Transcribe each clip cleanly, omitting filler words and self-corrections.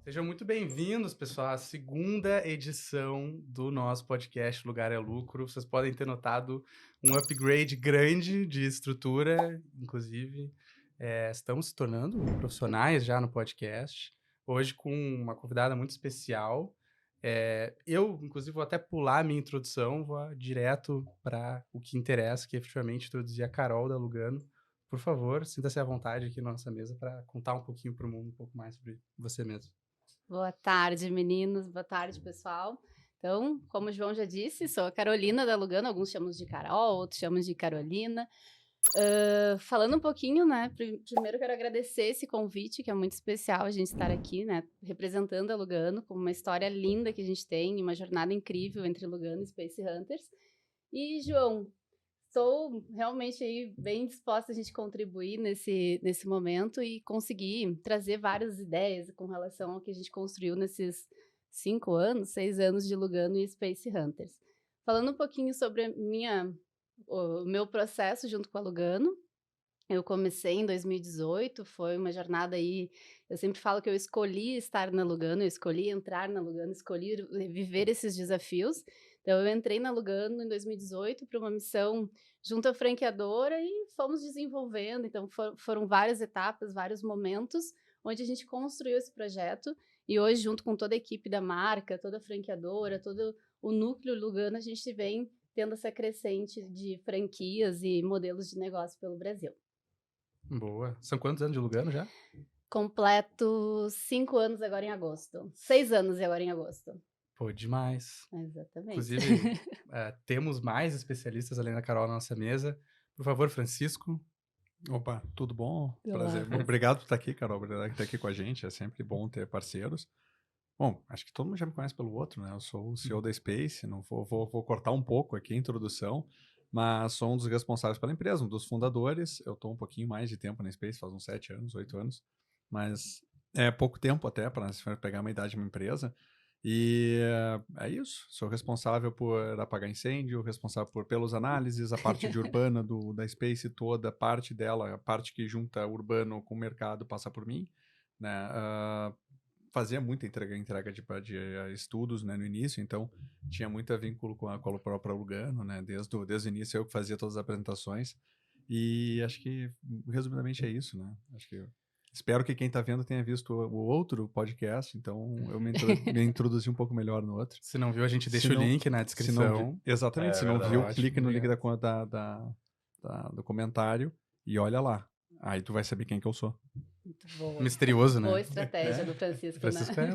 Sejam muito bem-vindos, pessoal, à segunda edição do nosso podcast Lugar é Lucro. Vocês podem ter notado um upgrade grande de estrutura, inclusive estamos se tornando profissionais já no podcast. Hoje com uma convidada muito especial. Eu, inclusive, vou até pular a minha introdução, vou direto para o que interessa, que é efetivamente introduzir a Carol da Lugano. Por favor, sinta-se à vontade aqui na nossa mesa para contar um pouquinho para o mundo, um pouco mais sobre você mesmo. Boa tarde, meninos. Boa tarde, pessoal. Então, como o João já disse, sou a Carolina da Lugano. Alguns chamam de Carol, outros chamam de Carolina. Falando um pouquinho, né? Primeiro quero agradecer esse convite, que é muito especial a gente estar aqui, né? Representando a Lugano, com uma história linda que a gente tem, uma jornada incrível entre Lugano e Space Hunters. E, João, estou realmente aí bem disposta a gente contribuir nesse momento e conseguir trazer várias ideias com relação ao que a gente construiu nesses 5 anos, 6 anos de Lugano e Space Hunters. Falando um pouquinho sobre o meu processo junto com a Lugano, eu comecei em 2018, foi uma jornada aí, eu sempre falo que eu escolhi estar na Lugano, eu escolhi entrar na Lugano, escolhi viver esses desafios. Então eu entrei na Lugano em 2018 para uma missão junto à franqueadora e fomos desenvolvendo, então foram várias etapas, vários momentos onde a gente construiu esse projeto e hoje junto com toda a equipe da marca, toda a franqueadora, todo o núcleo Lugano, a gente vem tendo essa crescente de franquias e modelos de negócio pelo Brasil. Boa. São quantos anos de Lugano já? Completo 5 anos agora em agosto. 6 anos agora em agosto. Pô, demais. Exatamente. Inclusive, temos mais especialistas além da Carol na nossa mesa. Por favor, Francisco. Opa, tudo bom? Olá. Prazer. Obrigado por estar aqui, Carol. Obrigado por estar aqui com a gente. É sempre bom ter parceiros. Bom, acho que todo mundo já me conhece pelo outro, né? Eu sou o CEO da Space. Não vou cortar um pouco aqui a introdução, mas sou um dos responsáveis pela empresa, um dos fundadores. Eu estou um pouquinho mais de tempo na Space, faz uns 7 anos, 8 anos. Mas é pouco tempo até para pegar uma idade de uma empresa. E é isso, sou responsável por apagar incêndio, responsável pelas análises, a parte de urbana da Space toda, parte dela, a parte que junta urbano com o mercado passa por mim, né? Fazia muita entrega de estudos, né, no início, então tinha muito vínculo com a própria Lugano, né? Desde o início eu que fazia todas as apresentações e acho que resumidamente é isso, né? Acho que espero que quem está vendo tenha visto o outro podcast, então eu me introduzi um pouco melhor no outro. Se não viu, a gente deixa o link na descrição. Exatamente, se não viu, clique no link do comentário e olha lá. Aí tu vai saber quem que eu sou. Muito boa. Misterioso, né? Boa estratégia do Francisco, Francisco né? é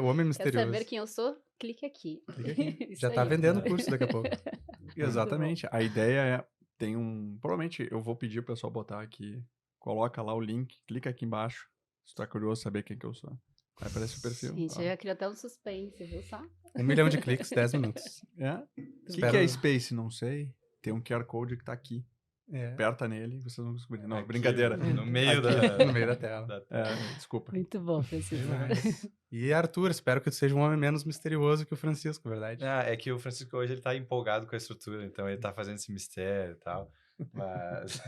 um homem misterioso. Quer saber quem eu sou? Clique aqui. Clica aqui. Isso Já tá aí. vendendo o curso daqui a pouco. Exatamente. A ideia é, provavelmente eu vou pedir o pessoal botar aqui, coloca lá o link, clica aqui embaixo, se tu tá curioso saber quem que eu sou. Aí aparece o perfil. Gente, eu já queria até um suspense, viu só? 1 milhão de cliques, 10 minutos. O que é Space? Não sei. Tem um QR Code que tá aqui. Aperta nele e vocês vão descobrir. Não, aqui, brincadeira. No meio no meio da tela. Desculpa. Muito bom, Francisco. E Arthur, espero que tu seja um homem menos misterioso que o Francisco, verdade? É que o Francisco hoje ele tá empolgado com a estrutura, então ele tá fazendo esse mistério e tal. Mas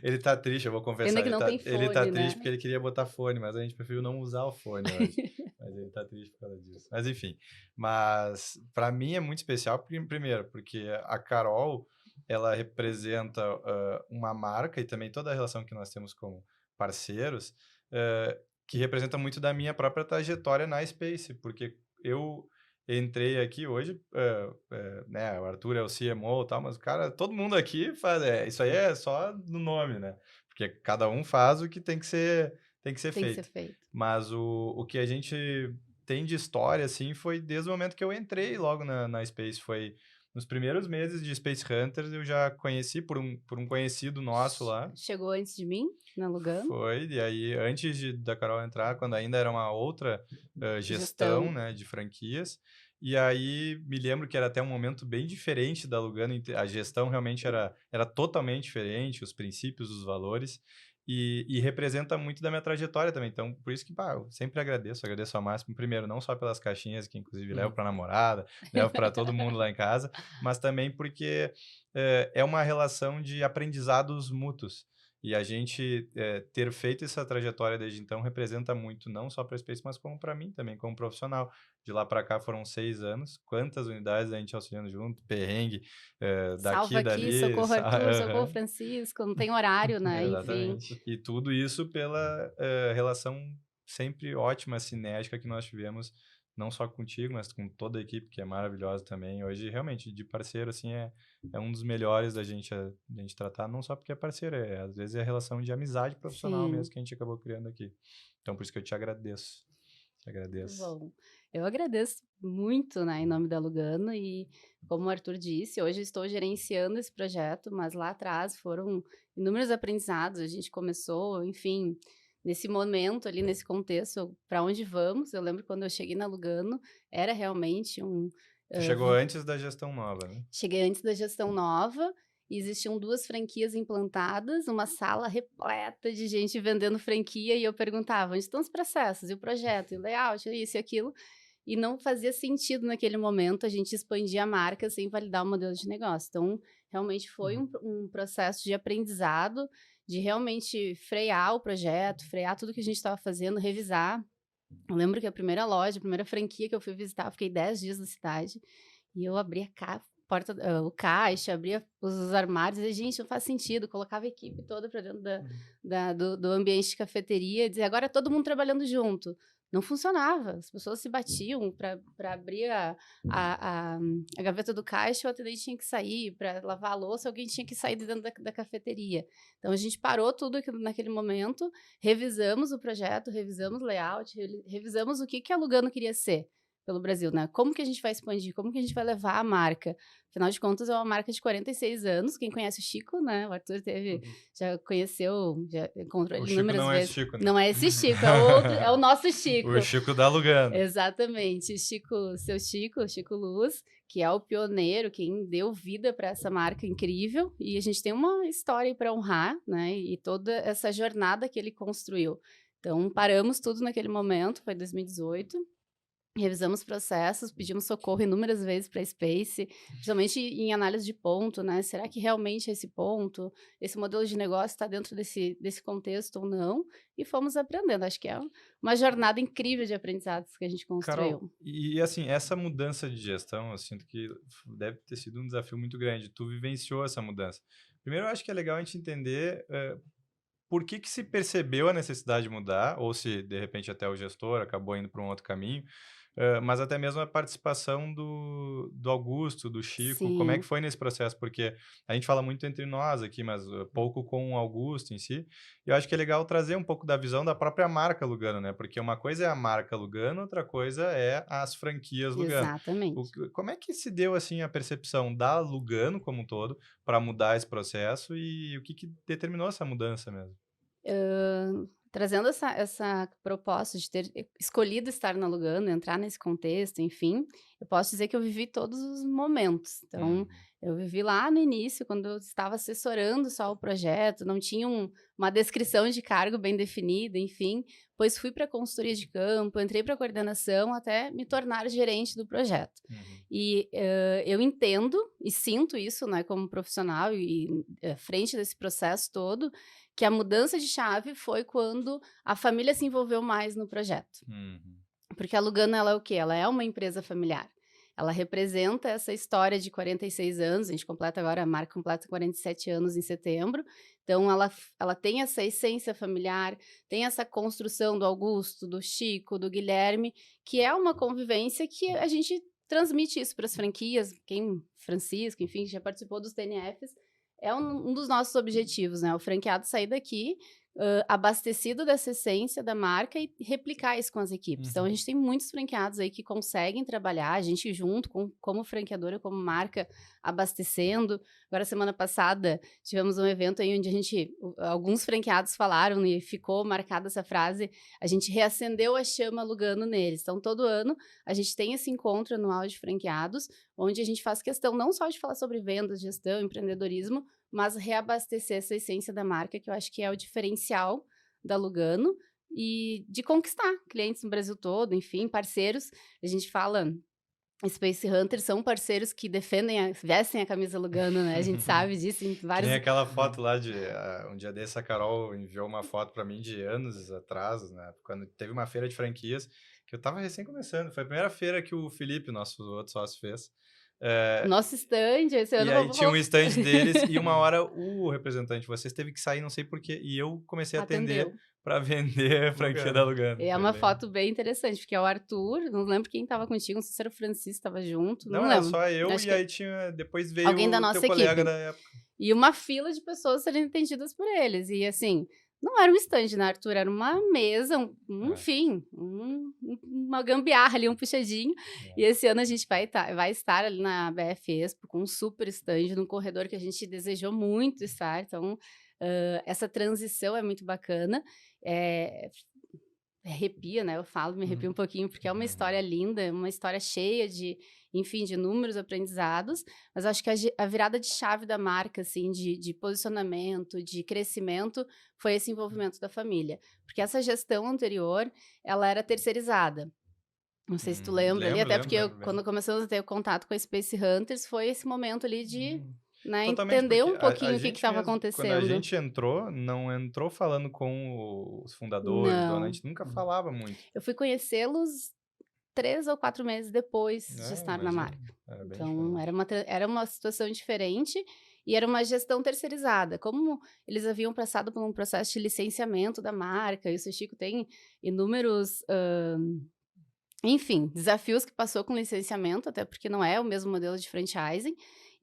ele tá triste, eu vou confessar. Pena que não tem ele tá fone, né? triste porque ele queria botar fone, mas a gente preferiu não usar o fone hoje. Mas ele tá triste por causa disso. Mas enfim, pra mim é muito especial, primeiro, porque a Carol, ela representa uma marca e também toda a relação que nós temos como parceiros, que representa muito da minha própria trajetória na Space, porque eu entrei aqui hoje, né, o Arthur é o CMO e tal, mas, cara, todo mundo aqui faz, isso aí é só no nome, né, porque cada um faz o que tem que ser feito. Mas o que a gente tem de história, assim, foi desde o momento que eu entrei logo na Space, foi nos primeiros meses de Space Hunters, eu já conheci por um conhecido nosso lá. Chegou antes de mim, na Lugano? Foi, e aí antes da Carol entrar, quando ainda era uma outra gestão, né, de franquias, e aí me lembro que era até um momento bem diferente da Lugano, a gestão realmente era totalmente diferente, os princípios, os valores, e representa muito da minha trajetória também, então por isso que eu sempre agradeço ao máximo, primeiro, não só pelas caixinhas que inclusive levo para namorada, levo para todo mundo lá em casa, mas também porque é uma relação de aprendizados mútuos. E a gente ter feito essa trajetória desde então representa muito, não só para a Space, mas como para mim também, como profissional. De lá para cá foram 6 anos. Quantas unidades a gente auxiliando junto, perrengue, Salva daqui, aqui, dali. socorro Arthur, socorro Francisco, não tem horário, né? Enfim. Exatamente. E tudo isso pela relação sempre ótima, cinética que nós tivemos, não só contigo, mas com toda a equipe, que é maravilhosa também. Hoje, realmente, de parceiro, assim, é um dos melhores da gente tratar, não só porque é parceiro, às vezes é a relação de amizade profissional Sim. mesmo que a gente acabou criando aqui. Então, por isso que eu te agradeço. Te agradeço. Bom, eu agradeço muito, né, em nome da Lugano e, como o Arthur disse, hoje eu estou gerenciando esse projeto, mas lá atrás foram inúmeros aprendizados, a gente começou, enfim, nesse momento ali, nesse contexto, para onde vamos? Eu lembro quando eu cheguei na Lugano, era realmente Tu chegou antes da gestão nova, né? Cheguei antes da gestão nova, e existiam 2 franquias implantadas, uma sala repleta de gente vendendo franquia, e eu perguntava: "Onde estão os processos? E o projeto? E o layout? E isso e aquilo?". E não fazia sentido naquele momento a gente expandir a marca sem validar o modelo de negócio. Então, realmente foi um processo de aprendizado, de realmente frear o projeto, frear tudo que a gente estava fazendo, revisar. Eu lembro que a primeira loja, a primeira franquia que eu fui visitar, eu fiquei 10 dias na cidade, e eu abria o caixa, abria os armários, e gente, não faz sentido, colocava a equipe toda para dentro do ambiente de cafeteria, e dizia, agora é todo mundo trabalhando junto. Não funcionava, as pessoas se batiam para abrir a gaveta do caixa, o atendente tinha que sair, para lavar a louça, alguém tinha que sair de dentro da cafeteria. Então, a gente parou tudo naquele momento, revisamos o projeto, revisamos o layout, revisamos o que a Lugano queria ser pelo Brasil, né? Como que a gente vai expandir? Como que a gente vai levar a marca? Afinal de contas, é uma marca de 46 anos. Quem conhece o Chico, né? O Arthur já conheceu, já encontrou ele inúmeras vezes. O Chico não é Chico, né? Não é esse Chico, é outro, é o nosso Chico. O Chico da Lugano. Exatamente. Chico Luz, que é o pioneiro, quem deu vida para essa marca incrível. E a gente tem uma história para honrar, né? E toda essa jornada que ele construiu. Então, paramos tudo naquele momento, foi 2018. Revisamos processos, pedimos socorro inúmeras vezes para a Space, principalmente em análise de ponto, né? Será que realmente é esse ponto, esse modelo de negócio está dentro desse contexto ou não? E fomos aprendendo. Acho que é uma jornada incrível de aprendizados que a gente construiu. Carol, e assim, essa mudança de gestão, eu sinto que deve ter sido um desafio muito grande. Tu vivenciou essa mudança. Primeiro, eu acho que é legal a gente entender por que se percebeu a necessidade de mudar, ou se, de repente, até o gestor acabou indo para um outro caminho, mas até mesmo a participação do Augusto, do Chico, como é que Sim. foi nesse processo? Porque a gente fala muito entre nós aqui, mas pouco com o Augusto em si. E eu acho que é legal trazer um pouco da visão da própria marca Lugano, né? Porque uma coisa é a marca Lugano, outra coisa é as franquias Lugano. Exatamente. Como é que se deu assim a percepção da Lugano como um todo para mudar esse processo e o que determinou essa mudança mesmo? Trazendo essa proposta de ter escolhido estar na Lugano, entrar nesse contexto, enfim, eu posso dizer que eu vivi todos os momentos. Então, eu vivi lá no início, quando eu estava assessorando só o projeto, não tinha uma descrição de cargo bem definida, enfim, pois fui para a consultoria de campo, entrei para a coordenação até me tornar gerente do projeto. E eu entendo e sinto isso, né, como profissional e à frente desse processo todo, que a mudança de chave foi quando a família se envolveu mais no projeto. Porque a Lugano, ela é o quê? Ela é uma empresa familiar. Ela representa essa história de 46 anos, a gente completa agora, a marca completa 47 anos em setembro. Então, ela tem essa essência familiar, tem essa construção do Augusto, do Chico, do Guilherme, que é uma convivência que a gente transmite isso para as franquias. Francisco, enfim, já participou dos TNFs, é um dos nossos objetivos, né? O franqueado sair daqui abastecido dessa essência da marca e replicar isso com as equipes. Então, a gente tem muitos franqueados aí que conseguem trabalhar, a gente junto, como franqueadora, como marca, abastecendo. Agora, semana passada, tivemos um evento aí onde alguns franqueados falaram e ficou marcada essa frase, a gente reacendeu a chama Lugano neles. Então, todo ano, a gente tem esse encontro anual de franqueados, onde a gente faz questão não só de falar sobre vendas, gestão, empreendedorismo, mas reabastecer essa essência da marca, que eu acho que é o diferencial da Lugano, e de conquistar clientes no Brasil todo, enfim, parceiros. A gente fala Space Hunters são parceiros que vestem a camisa Lugano, né? A gente sabe disso em vários... Tem aquela foto lá de... um dia desse a Carol enviou uma foto pra mim de anos atrás, né? Quando teve uma feira de franquias, que eu tava recém começando. Foi a primeira feira que o Felipe, nosso outro sócio, fez. Nosso stand, esse ano E aí tinha um stand deles e uma hora o representante de vocês teve que sair, não sei porquê, e eu comecei a atender para vender a franquia da Lugano. É uma foto bem interessante, porque é o Arthur, não lembro quem tava contigo, não sei se era o Francisco, tava junto, não era lembro. só eu, Acho e aí tinha, depois veio alguém da o nossa teu colega equipe. da época. E uma fila de pessoas serem atendidas por eles, e assim... Não era um stand, né, Arthur? Era uma mesa, enfim, uma gambiarra ali, um puxadinho. E esse ano a gente vai estar ali na BF Expo com um super stand, num corredor que a gente desejou muito estar. Então, essa transição é muito bacana. Arrepia, né? Eu falo, me arrepio um pouquinho, porque é uma história linda, uma história cheia de, enfim, de inúmeros aprendizados, mas acho que a virada de chave da marca, assim, de posicionamento, de crescimento, foi esse envolvimento da família. Porque essa gestão anterior, ela era terceirizada. Não sei se tu lembra ali, até porque quando começamos a ter contato com a Space Hunters, foi esse momento ali de... Né, entender um pouquinho o que estava acontecendo. Quando a gente entrou, não entrou falando com os fundadores, a gente nunca falava muito. Eu fui conhecê-los 3 ou 4 meses depois de estar na marca. Então, era uma situação diferente e era uma gestão terceirizada. Como eles haviam passado por um processo de licenciamento da marca, e o Chico tem inúmeros... enfim, desafios que passou com licenciamento, até porque não é o mesmo modelo de franchising,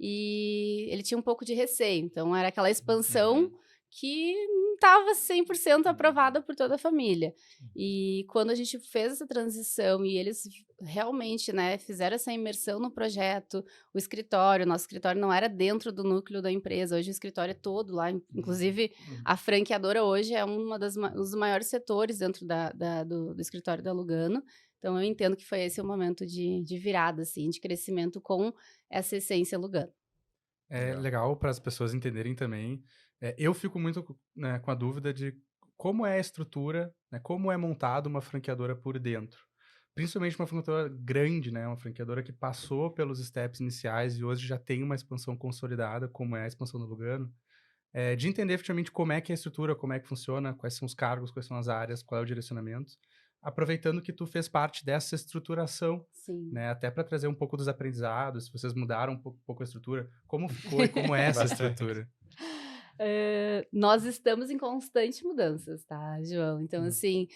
e ele tinha um pouco de receio. Então, era aquela expansão que não estava 100% aprovada por toda a família. E quando a gente fez essa transição e eles realmente, né, fizeram essa imersão no projeto, nosso escritório não era dentro do núcleo da empresa, hoje o escritório é todo lá, inclusive a franqueadora hoje é um dos maiores setores dentro do escritório da Lugano. Então, eu entendo que foi esse o momento de virada, assim, de crescimento com essa essência Lugano. É legal para as pessoas entenderem também. Eu fico muito, né, com a dúvida de como é a estrutura, né, como é montada uma franqueadora por dentro. Principalmente uma franqueadora grande, né, uma franqueadora que passou pelos steps iniciais e hoje já tem uma expansão consolidada, como é a expansão do Lugano. De entender efetivamente como é que é a estrutura, como é que funciona, quais são os cargos, quais são as áreas, qual é o direcionamento. Aproveitando que tu fez parte dessa estruturação, né? Até para trazer um pouco dos aprendizados, se vocês mudaram um pouco a estrutura, como ficou e como é essa estrutura? Nós estamos em constantes mudanças, tá, João? Então, assim,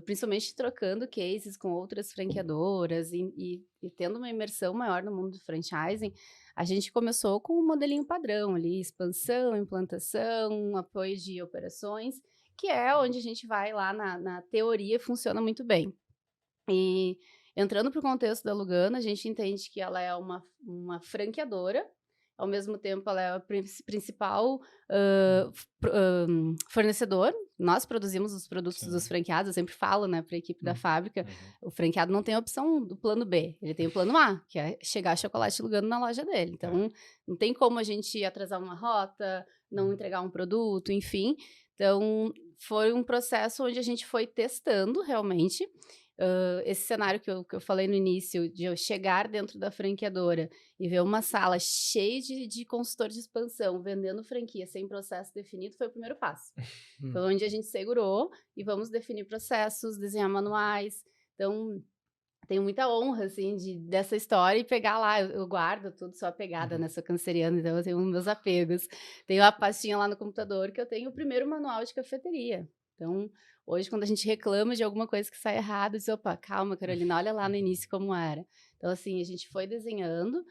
principalmente trocando cases com outras franqueadoras e tendo uma imersão maior no mundo do franchising, a gente começou com um modelinho padrão ali, expansão, implantação, apoio de operações, que é onde a gente vai lá na teoria, funciona muito bem. E entrando para o contexto da Lugano, a gente entende que ela é uma franqueadora, ao mesmo tempo ela é o principal fornecedor. Nós produzimos os produtos dos franqueados, eu sempre falo, né, para a equipe da fábrica, o franqueado não tem a opção do plano B, ele tem o plano A, que é chegar chocolate Lugano na loja dele. Então, não tem como a gente atrasar uma rota, não entregar um produto, enfim. Então, foi um processo onde a gente foi testando realmente esse cenário que eu falei no início, de eu chegar dentro da franqueadora e ver uma sala cheia de consultores de expansão, vendendo franquia sem processo definido, foi o primeiro passo. Foi onde a gente segurou e vamos definir processos, desenhar manuais. Então, tenho muita honra, assim, dessa história e pegar lá, eu guardo tudo, sou apegada, né, sou canceriana, então eu tenho meus apegos. Tenho a pastinha lá no computador que eu tenho o primeiro manual de cafeteria. Então, hoje, quando a gente reclama de alguma coisa que sai errado, diz, opa, calma, Carolina, olha lá no início como era. Então, assim, a gente foi desenhando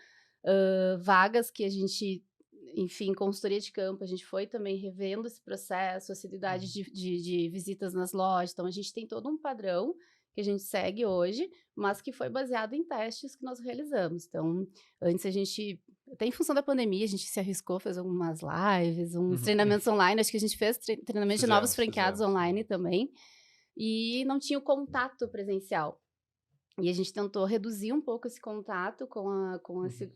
vagas que a gente, enfim, consultoria de campo, a gente foi também revendo esse processo, assiduidade de visitas nas lojas. Então, a gente tem todo um padrão que a gente segue hoje, mas que foi baseado em testes que nós realizamos. Então, antes a gente, até em função da pandemia, a gente se arriscou a fazer algumas lives, uns treinamentos online, acho que a gente fez treinamento de novos franqueados online também, e não tinha o contato presencial. E a gente tentou reduzir um pouco esse contato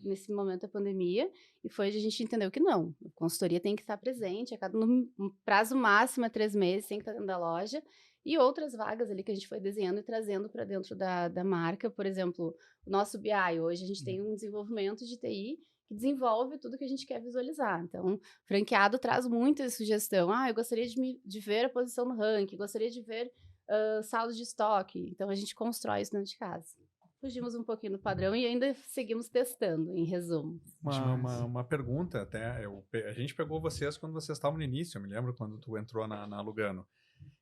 nesse momento da pandemia, e foi onde a gente entendeu que não, a consultoria tem que estar presente, no prazo máximo é 3 meses, tem que estar dentro da loja, e outras vagas ali que a gente foi desenhando e trazendo para dentro da marca. Por exemplo, o nosso BI, hoje a gente tem um desenvolvimento de TI que desenvolve tudo que a gente quer visualizar. Então, o franqueado traz muita sugestão. Eu gostaria de ver a posição no ranking, gostaria de ver saldo de estoque. Então, a gente constrói isso dentro de casa. Fugimos um pouquinho do padrão e ainda seguimos testando, em resumo. Uma pergunta até, a gente pegou vocês quando vocês estavam no início, eu me lembro quando tu entrou na Lugano.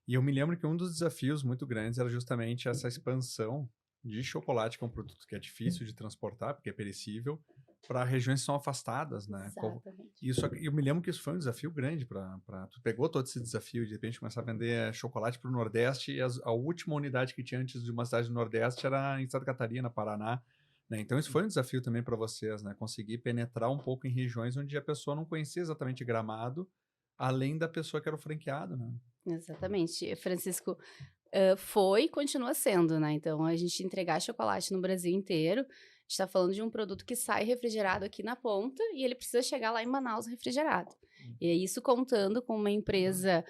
E eu me lembro que um dos desafios muito grandes era justamente essa expansão de chocolate, que é um produto que é difícil de transportar, porque é perecível, para regiões que são afastadas, né? Exatamente. Eu me lembro que isso foi um desafio grande tu pegou todo esse desafio de repente começar a vender chocolate para o Nordeste e a última unidade que tinha antes de uma cidade do Nordeste era em Santa Catarina, Paraná, né? Então isso foi um desafio também para vocês, né? Conseguir penetrar um pouco em regiões onde a pessoa não conhecia exatamente Gramado, além da pessoa que era o franqueado, né? Exatamente. Francisco, foi e continua sendo, né? Então, a gente entregar chocolate no Brasil inteiro, a gente está falando de um produto que sai refrigerado aqui na ponta e ele precisa chegar lá em Manaus refrigerado. E é isso contando com uma empresa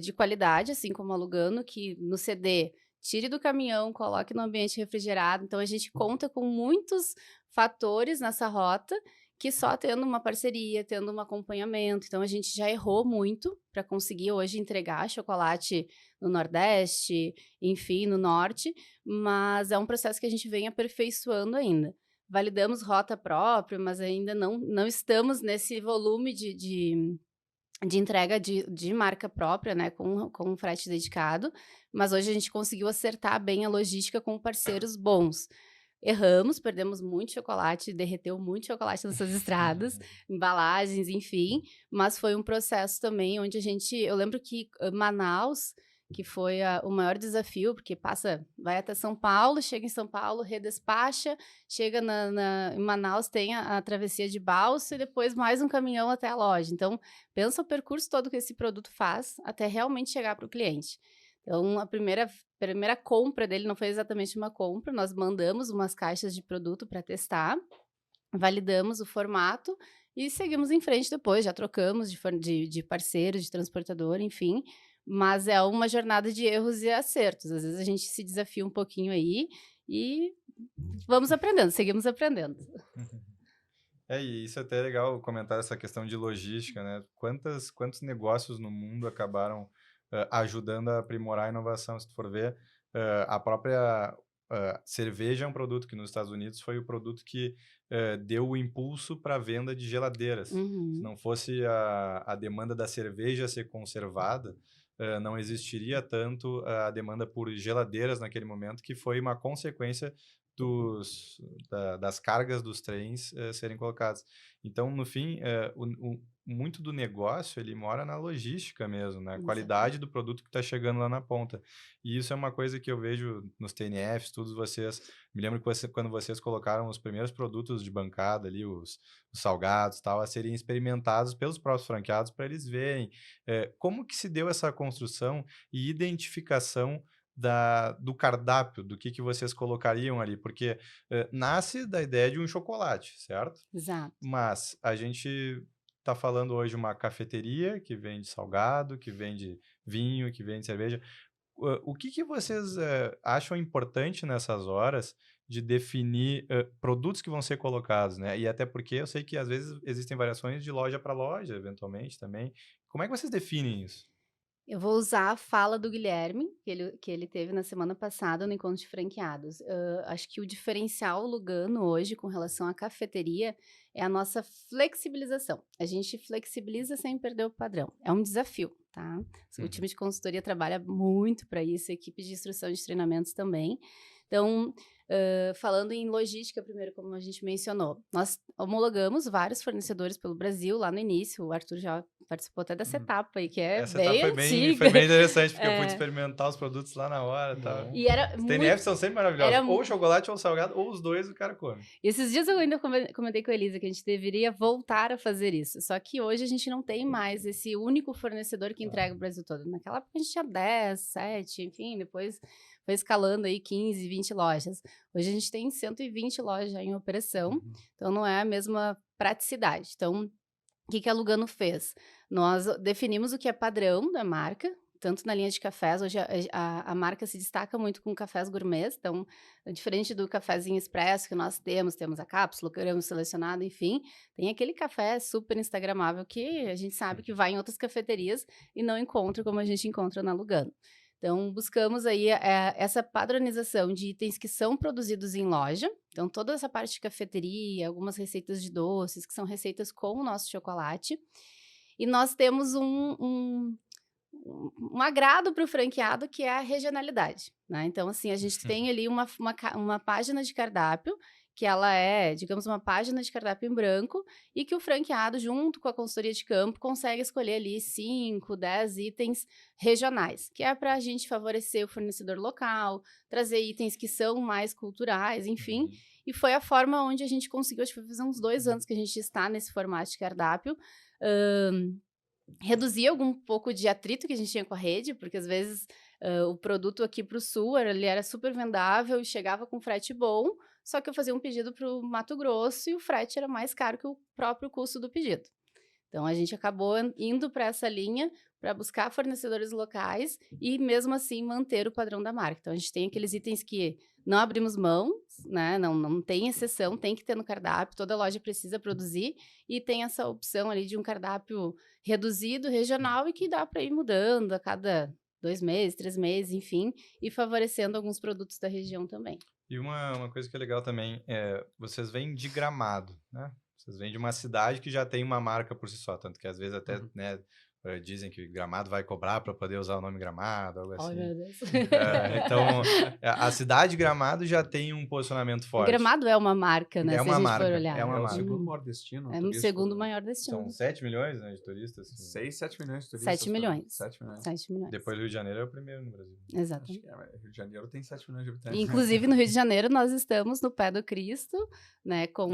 de qualidade, assim como a Lugano, que no CD tire do caminhão, coloque no ambiente refrigerado. Então, a gente conta com muitos fatores nessa rota que só tendo uma parceria, tendo um acompanhamento. Então, a gente já errou muito para conseguir hoje entregar chocolate no Nordeste, enfim, no Norte, mas é um processo que a gente vem aperfeiçoando ainda. Validamos rota própria, mas ainda não estamos nesse volume de entrega de marca própria, né, com frete dedicado, mas hoje a gente conseguiu acertar bem a logística com parceiros bons. Erramos, perdemos muito chocolate, derreteu muito chocolate nessas estradas, embalagens, enfim, mas foi um processo também onde eu lembro que Manaus, que foi o maior desafio, porque vai até São Paulo, chega em São Paulo, redespacha, chega em Manaus, tem a travessia de balsa e depois mais um caminhão até a loja. Então, pensa o percurso todo que esse produto faz até realmente chegar para o cliente. Então, a primeira compra dele não foi exatamente uma compra, nós mandamos umas caixas de produto para testar, validamos o formato e seguimos em frente depois, já trocamos de parceiro, de transportador, enfim, mas é uma jornada de erros e acertos. Às vezes a gente se desafia um pouquinho aí e vamos aprendendo, seguimos aprendendo. E isso é até legal comentar essa questão de logística, né? Quantos negócios no mundo acabaram ajudando a aprimorar a inovação? Se tu for ver, a própria cerveja é um produto que nos Estados Unidos foi o produto que deu o impulso para a venda de geladeiras. Se não fosse a demanda da cerveja ser conservada, não existiria tanto a demanda por geladeiras naquele momento, que foi uma consequência das cargas dos trens serem colocadas. Então, no fim, muito do negócio ele mora na logística mesmo, na qualidade do produto que está chegando lá na ponta. E isso é uma coisa que eu vejo nos TNFs, todos vocês. Me lembro que quando vocês colocaram os primeiros produtos de bancada ali, os salgados, tal, a serem experimentados pelos próprios franqueados para eles verem como que se deu essa construção e identificação do cardápio, do que vocês colocariam ali, porque nasce da ideia de um chocolate, certo? Exato. Mas a gente está falando hoje de uma cafeteria que vende salgado, que vende vinho, que vende cerveja. O que vocês acham importante nessas horas de definir produtos que vão ser colocados, né? E até porque eu sei que às vezes existem variações de loja para loja, eventualmente também. Como é que vocês definem isso? Eu vou usar a fala do Guilherme, que ele teve na semana passada no encontro de franqueados. Acho que o diferencial Lugano hoje com relação à cafeteria é a nossa flexibilização. A gente flexibiliza sem perder o padrão. É um desafio, tá? O time de consultoria trabalha muito para isso, a equipe de instrução de treinamentos também. Então, falando em logística primeiro, como a gente mencionou, nós homologamos vários fornecedores pelo Brasil lá no início. O Arthur já participou até dessa etapa aí, que é Essa bem etapa antiga. foi bem interessante, porque eu pude experimentar os produtos lá na hora. Tá? E era os TNFs são sempre maravilhosos. Ou chocolate ou salgado, ou os dois o cara come. E esses dias eu ainda comentei com a Elisa que a gente deveria voltar a fazer isso. Só que hoje a gente não tem mais esse único fornecedor que entrega o Brasil todo. Naquela época a gente tinha 10, 7, enfim, depois foi escalando aí 15, 20 lojas. Hoje a gente tem 120 lojas já em operação, então não é a mesma praticidade. Então, o que a Lugano fez? Nós definimos o que é padrão da marca, tanto na linha de cafés, hoje a marca se destaca muito com cafés gourmets, então, diferente do cafezinho expresso que nós temos a cápsula, o grão selecionado, enfim, tem aquele café super instagramável que a gente sabe que vai em outras cafeterias e não encontra como a gente encontra na Lugano. Então, buscamos aí essa padronização de itens que são produzidos em loja. Então, toda essa parte de cafeteria, algumas receitas de doces, que são receitas com o nosso chocolate. E nós temos um agrado para o franqueado, que é a regionalidade, né? Então, assim, a gente tem ali uma página de cardápio, que ela é, digamos, uma página de cardápio em branco, e que o franqueado, junto com a consultoria de campo, consegue escolher ali 5, 10 itens regionais, que é para a gente favorecer o fornecedor local, trazer itens que são mais culturais, enfim. E foi a forma onde a gente conseguiu, acho que vai fazer uns 2 anos que a gente está nesse formato de cardápio, reduzir algum pouco de atrito que a gente tinha com a rede, porque às vezes o produto aqui para o sul ele era super vendável e chegava com frete bom, só que eu fazia um pedido para o Mato Grosso e o frete era mais caro que o próprio custo do pedido. Então, a gente acabou indo para essa linha para buscar fornecedores locais e, mesmo assim, manter o padrão da marca. Então, a gente tem aqueles itens que não abrimos mão, né? Não tem exceção, tem que ter no cardápio, toda loja precisa produzir, e tem essa opção ali de um cardápio reduzido, regional, e que dá para ir mudando a cada 2 meses, 3 meses, enfim, e favorecendo alguns produtos da região também. E uma coisa que é legal também é, vocês vêm de Gramado, né? Vocês vêm de uma cidade que já tem uma marca por si só, tanto que às vezes até, né, dizem que Gramado vai cobrar para poder usar o nome Gramado, algo assim. Oh, meu Deus. Então, a cidade de Gramado já tem um posicionamento forte. Gramado é uma marca, né? É Se uma a gente marca, for olhar. é uma É o marca. segundo maior destino É o turístico segundo do- maior destino. São 7 milhões, né, de turistas. 6, 7 milhões de turistas. 7 milhões. 7 milhões. 7 milhões. Depois do Rio de Janeiro é o primeiro no Brasil. Acho Exatamente. que Rio de Janeiro tem 7 milhões de habitantes. Inclusive, no Rio de Janeiro, nós estamos no Pé do Cristo, né? Com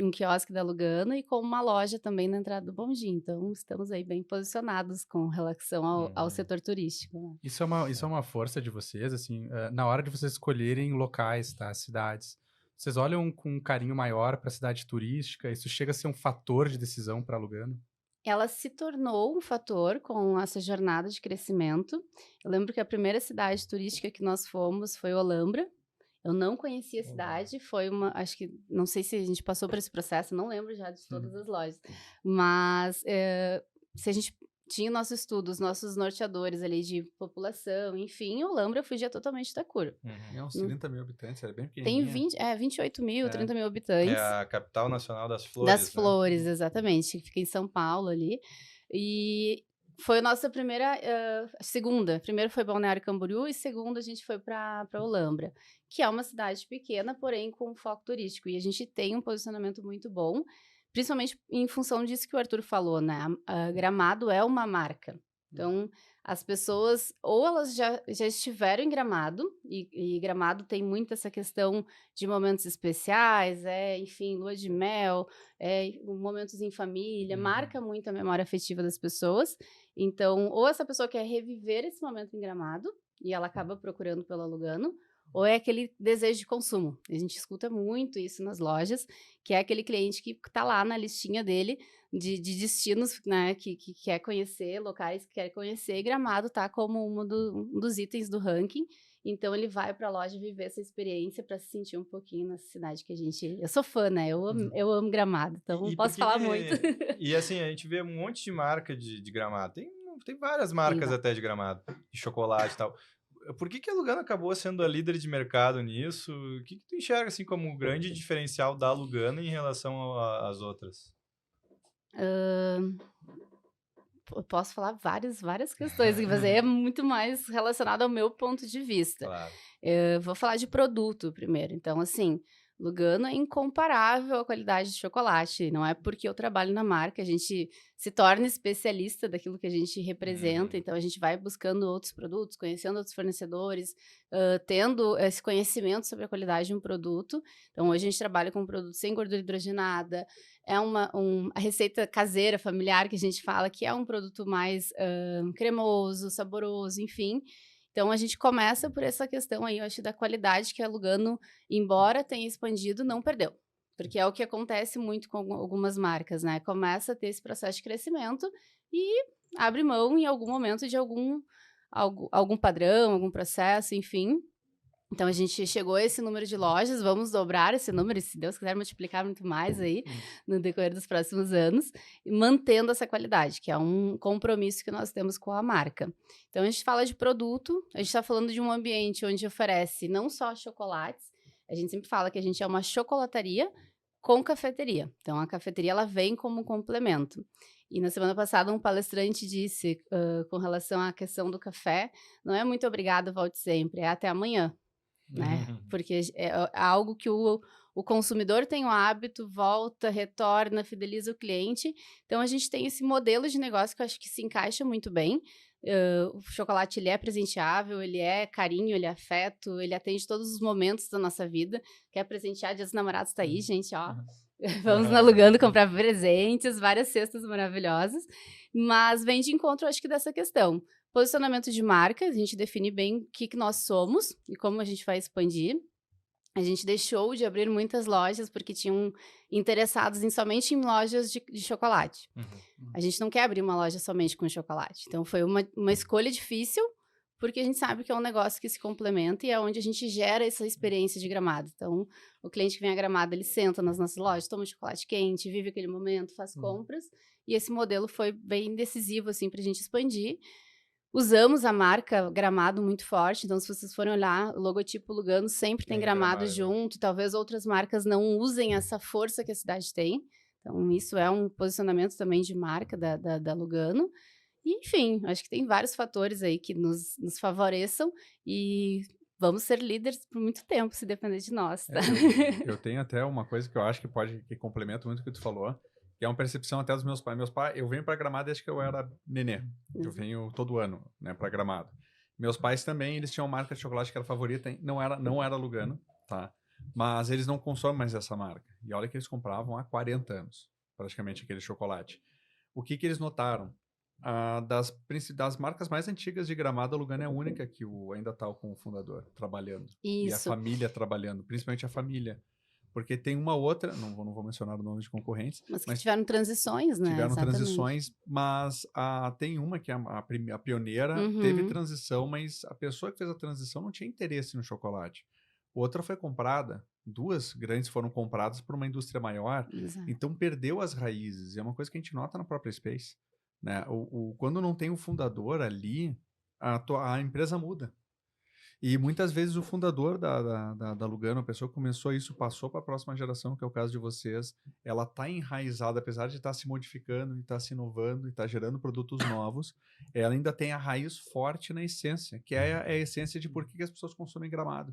um quiosque da Lugano e com uma loja também na entrada do Bom Dia. Então, estamos aí bem posicionados com relação ao setor turístico, né? Isso é uma força de vocês, assim, na hora de vocês escolherem locais, tá? Cidades. Vocês olham com um carinho maior para a cidade turística? Isso chega a ser um fator de decisão para Lugano? Ela se tornou um fator com essa jornada de crescimento. Eu lembro que a primeira cidade turística que nós fomos foi Olambra. Eu não conhecia a cidade, foi acho que, não sei se a gente passou por esse processo, não lembro já de todas as lojas, mas se a gente tinha o nosso estudo, os nossos norteadores ali de população, enfim, Olambra fugia totalmente da curva. É uns 30 mil habitantes, é bem pequenininha. Tem 28 mil, 30 mil habitantes. É a capital nacional das flores. Das flores, exatamente, que fica em São Paulo ali. E foi a nossa segunda. Primeiro foi Balneário Camboriú e segunda a gente foi para Olambra, que é uma cidade pequena, porém com foco turístico. E a gente tem um posicionamento muito bom, principalmente em função disso que o Arthur falou, né? Gramado é uma marca. Então, as pessoas, ou elas já estiveram em Gramado, e Gramado tem muito essa questão de momentos especiais, enfim, lua de mel, momentos em família, marca muito a memória afetiva das pessoas. Então, ou essa pessoa quer reviver esse momento em Gramado, e ela acaba procurando pelo Lugano, ou é aquele desejo de consumo. A gente escuta muito isso nas lojas, que é aquele cliente que está lá na listinha dele de destinos, né, que quer conhecer, locais que quer conhecer, e Gramado está como um dos itens do ranking. Então, ele vai para a loja viver essa experiência para se sentir um pouquinho nessa cidade que a gente... Eu sou fã, né? Eu amo Gramado, então não posso falar muito. E assim, a gente vê um monte de marca de Gramado. Tem várias marcas até de Gramado, de chocolate e tal. Por que a Lugano acabou sendo a líder de mercado nisso? O que tu enxerga assim como o grande diferencial da Lugano em relação às outras? Eu posso falar várias questões, mas é muito mais relacionado ao meu ponto de vista. Claro. Eu vou falar de produto primeiro. Então, assim, Lugano é incomparável a qualidade de chocolate. Não é porque eu trabalho na marca, a gente se torna especialista daquilo que a gente representa. Então, a gente vai buscando outros produtos, conhecendo outros fornecedores, tendo esse conhecimento sobre a qualidade de um produto. Então, hoje a gente trabalha com um produto sem gordura hidrogenada. É a receita caseira, familiar, que a gente fala, que é um produto mais cremoso, saboroso, enfim. Então, a gente começa por essa questão aí, eu acho, da qualidade que a Lugano, embora tenha expandido, não perdeu. Porque é o que acontece muito com algumas marcas, né? Começa a ter esse processo de crescimento e abre mão em algum momento de algum padrão, algum processo, enfim. Então, a gente chegou a esse número de lojas, vamos dobrar esse número, e se Deus quiser multiplicar muito mais aí no decorrer dos próximos anos, mantendo essa qualidade, que é um compromisso que nós temos com a marca. Então, a gente fala de produto, a gente está falando de um ambiente onde oferece não só chocolates, a gente sempre fala que a gente é uma chocolataria com cafeteria. Então, a cafeteria, ela vem como um complemento. E na semana passada, um palestrante disse, com relação à questão do café, não é muito obrigado, volte sempre, é até amanhã. Né? Porque é algo que o consumidor tem o hábito, volta, retorna, fideliza o cliente. Então, a gente tem esse modelo de negócio que eu acho que se encaixa muito bem. O chocolate, ele é presenteável, ele é carinho, ele é afeto, ele atende todos os momentos da nossa vida. Quer presentear, Dia dos Namorados tá aí, gente, ó. Vamos na Lugano comprar presentes, várias cestas maravilhosas. Mas vem de encontro, acho que, dessa questão. Posicionamento de marca, a gente define bem o que nós somos e como a gente vai expandir. A gente deixou de abrir muitas lojas porque tinham interessados somente em lojas de chocolate. A gente não quer abrir uma loja somente com chocolate. Então, foi uma escolha difícil, porque a gente sabe que é um negócio que se complementa e é onde a gente gera essa experiência de Gramado. Então, o cliente que vem a Gramado, ele senta nas nossas lojas, toma chocolate quente, vive aquele momento, faz compras. E esse modelo foi bem decisivo, assim, para a gente expandir. Usamos a marca Gramado muito forte, então se vocês forem olhar, o logotipo Lugano sempre tem Gramado junto, talvez outras marcas não usem essa força que a cidade tem, então isso é um posicionamento também de marca da Lugano, e, enfim, acho que tem vários fatores aí que nos favoreçam e vamos ser líderes por muito tempo, se depender de nós, tá? Eu tenho até uma coisa que eu acho que complementa muito o que tu falou, que é uma percepção até dos meus pais. Meus pais, eu venho para Gramado desde que eu era nenê. Eu venho todo ano, né, para Gramado. Meus pais também, eles tinham marca de chocolate que era favorita, não era Lugano, tá? Mas eles não consomem mais essa marca. E olha que eles compravam há 40 anos, praticamente, aquele chocolate. O que eles notaram? Das marcas mais antigas de Gramado, a Lugano é a única que ainda está com o fundador trabalhando. Isso. E a família trabalhando, principalmente a família. Porque tem uma outra, não vou mencionar o nome de concorrentes. Mas que tiveram transições, né? Tiveram Exatamente. transições, mas tem uma que é a pioneira, teve transição, mas a pessoa que fez a transição não tinha interesse no chocolate. Outra foi comprada, 2 grandes foram compradas por uma indústria maior, então perdeu as raízes. E é uma coisa que a gente nota na própria Space. Né? Quando não tem o fundador ali, a empresa muda. E muitas vezes o fundador da Lugano, a pessoa que começou isso, passou para a próxima geração, que é o caso de vocês, ela está enraizada, apesar de estar se modificando, e estar se inovando, e estar gerando produtos novos, ela ainda tem a raiz forte na essência, que é a essência de por que as pessoas consomem Gramado.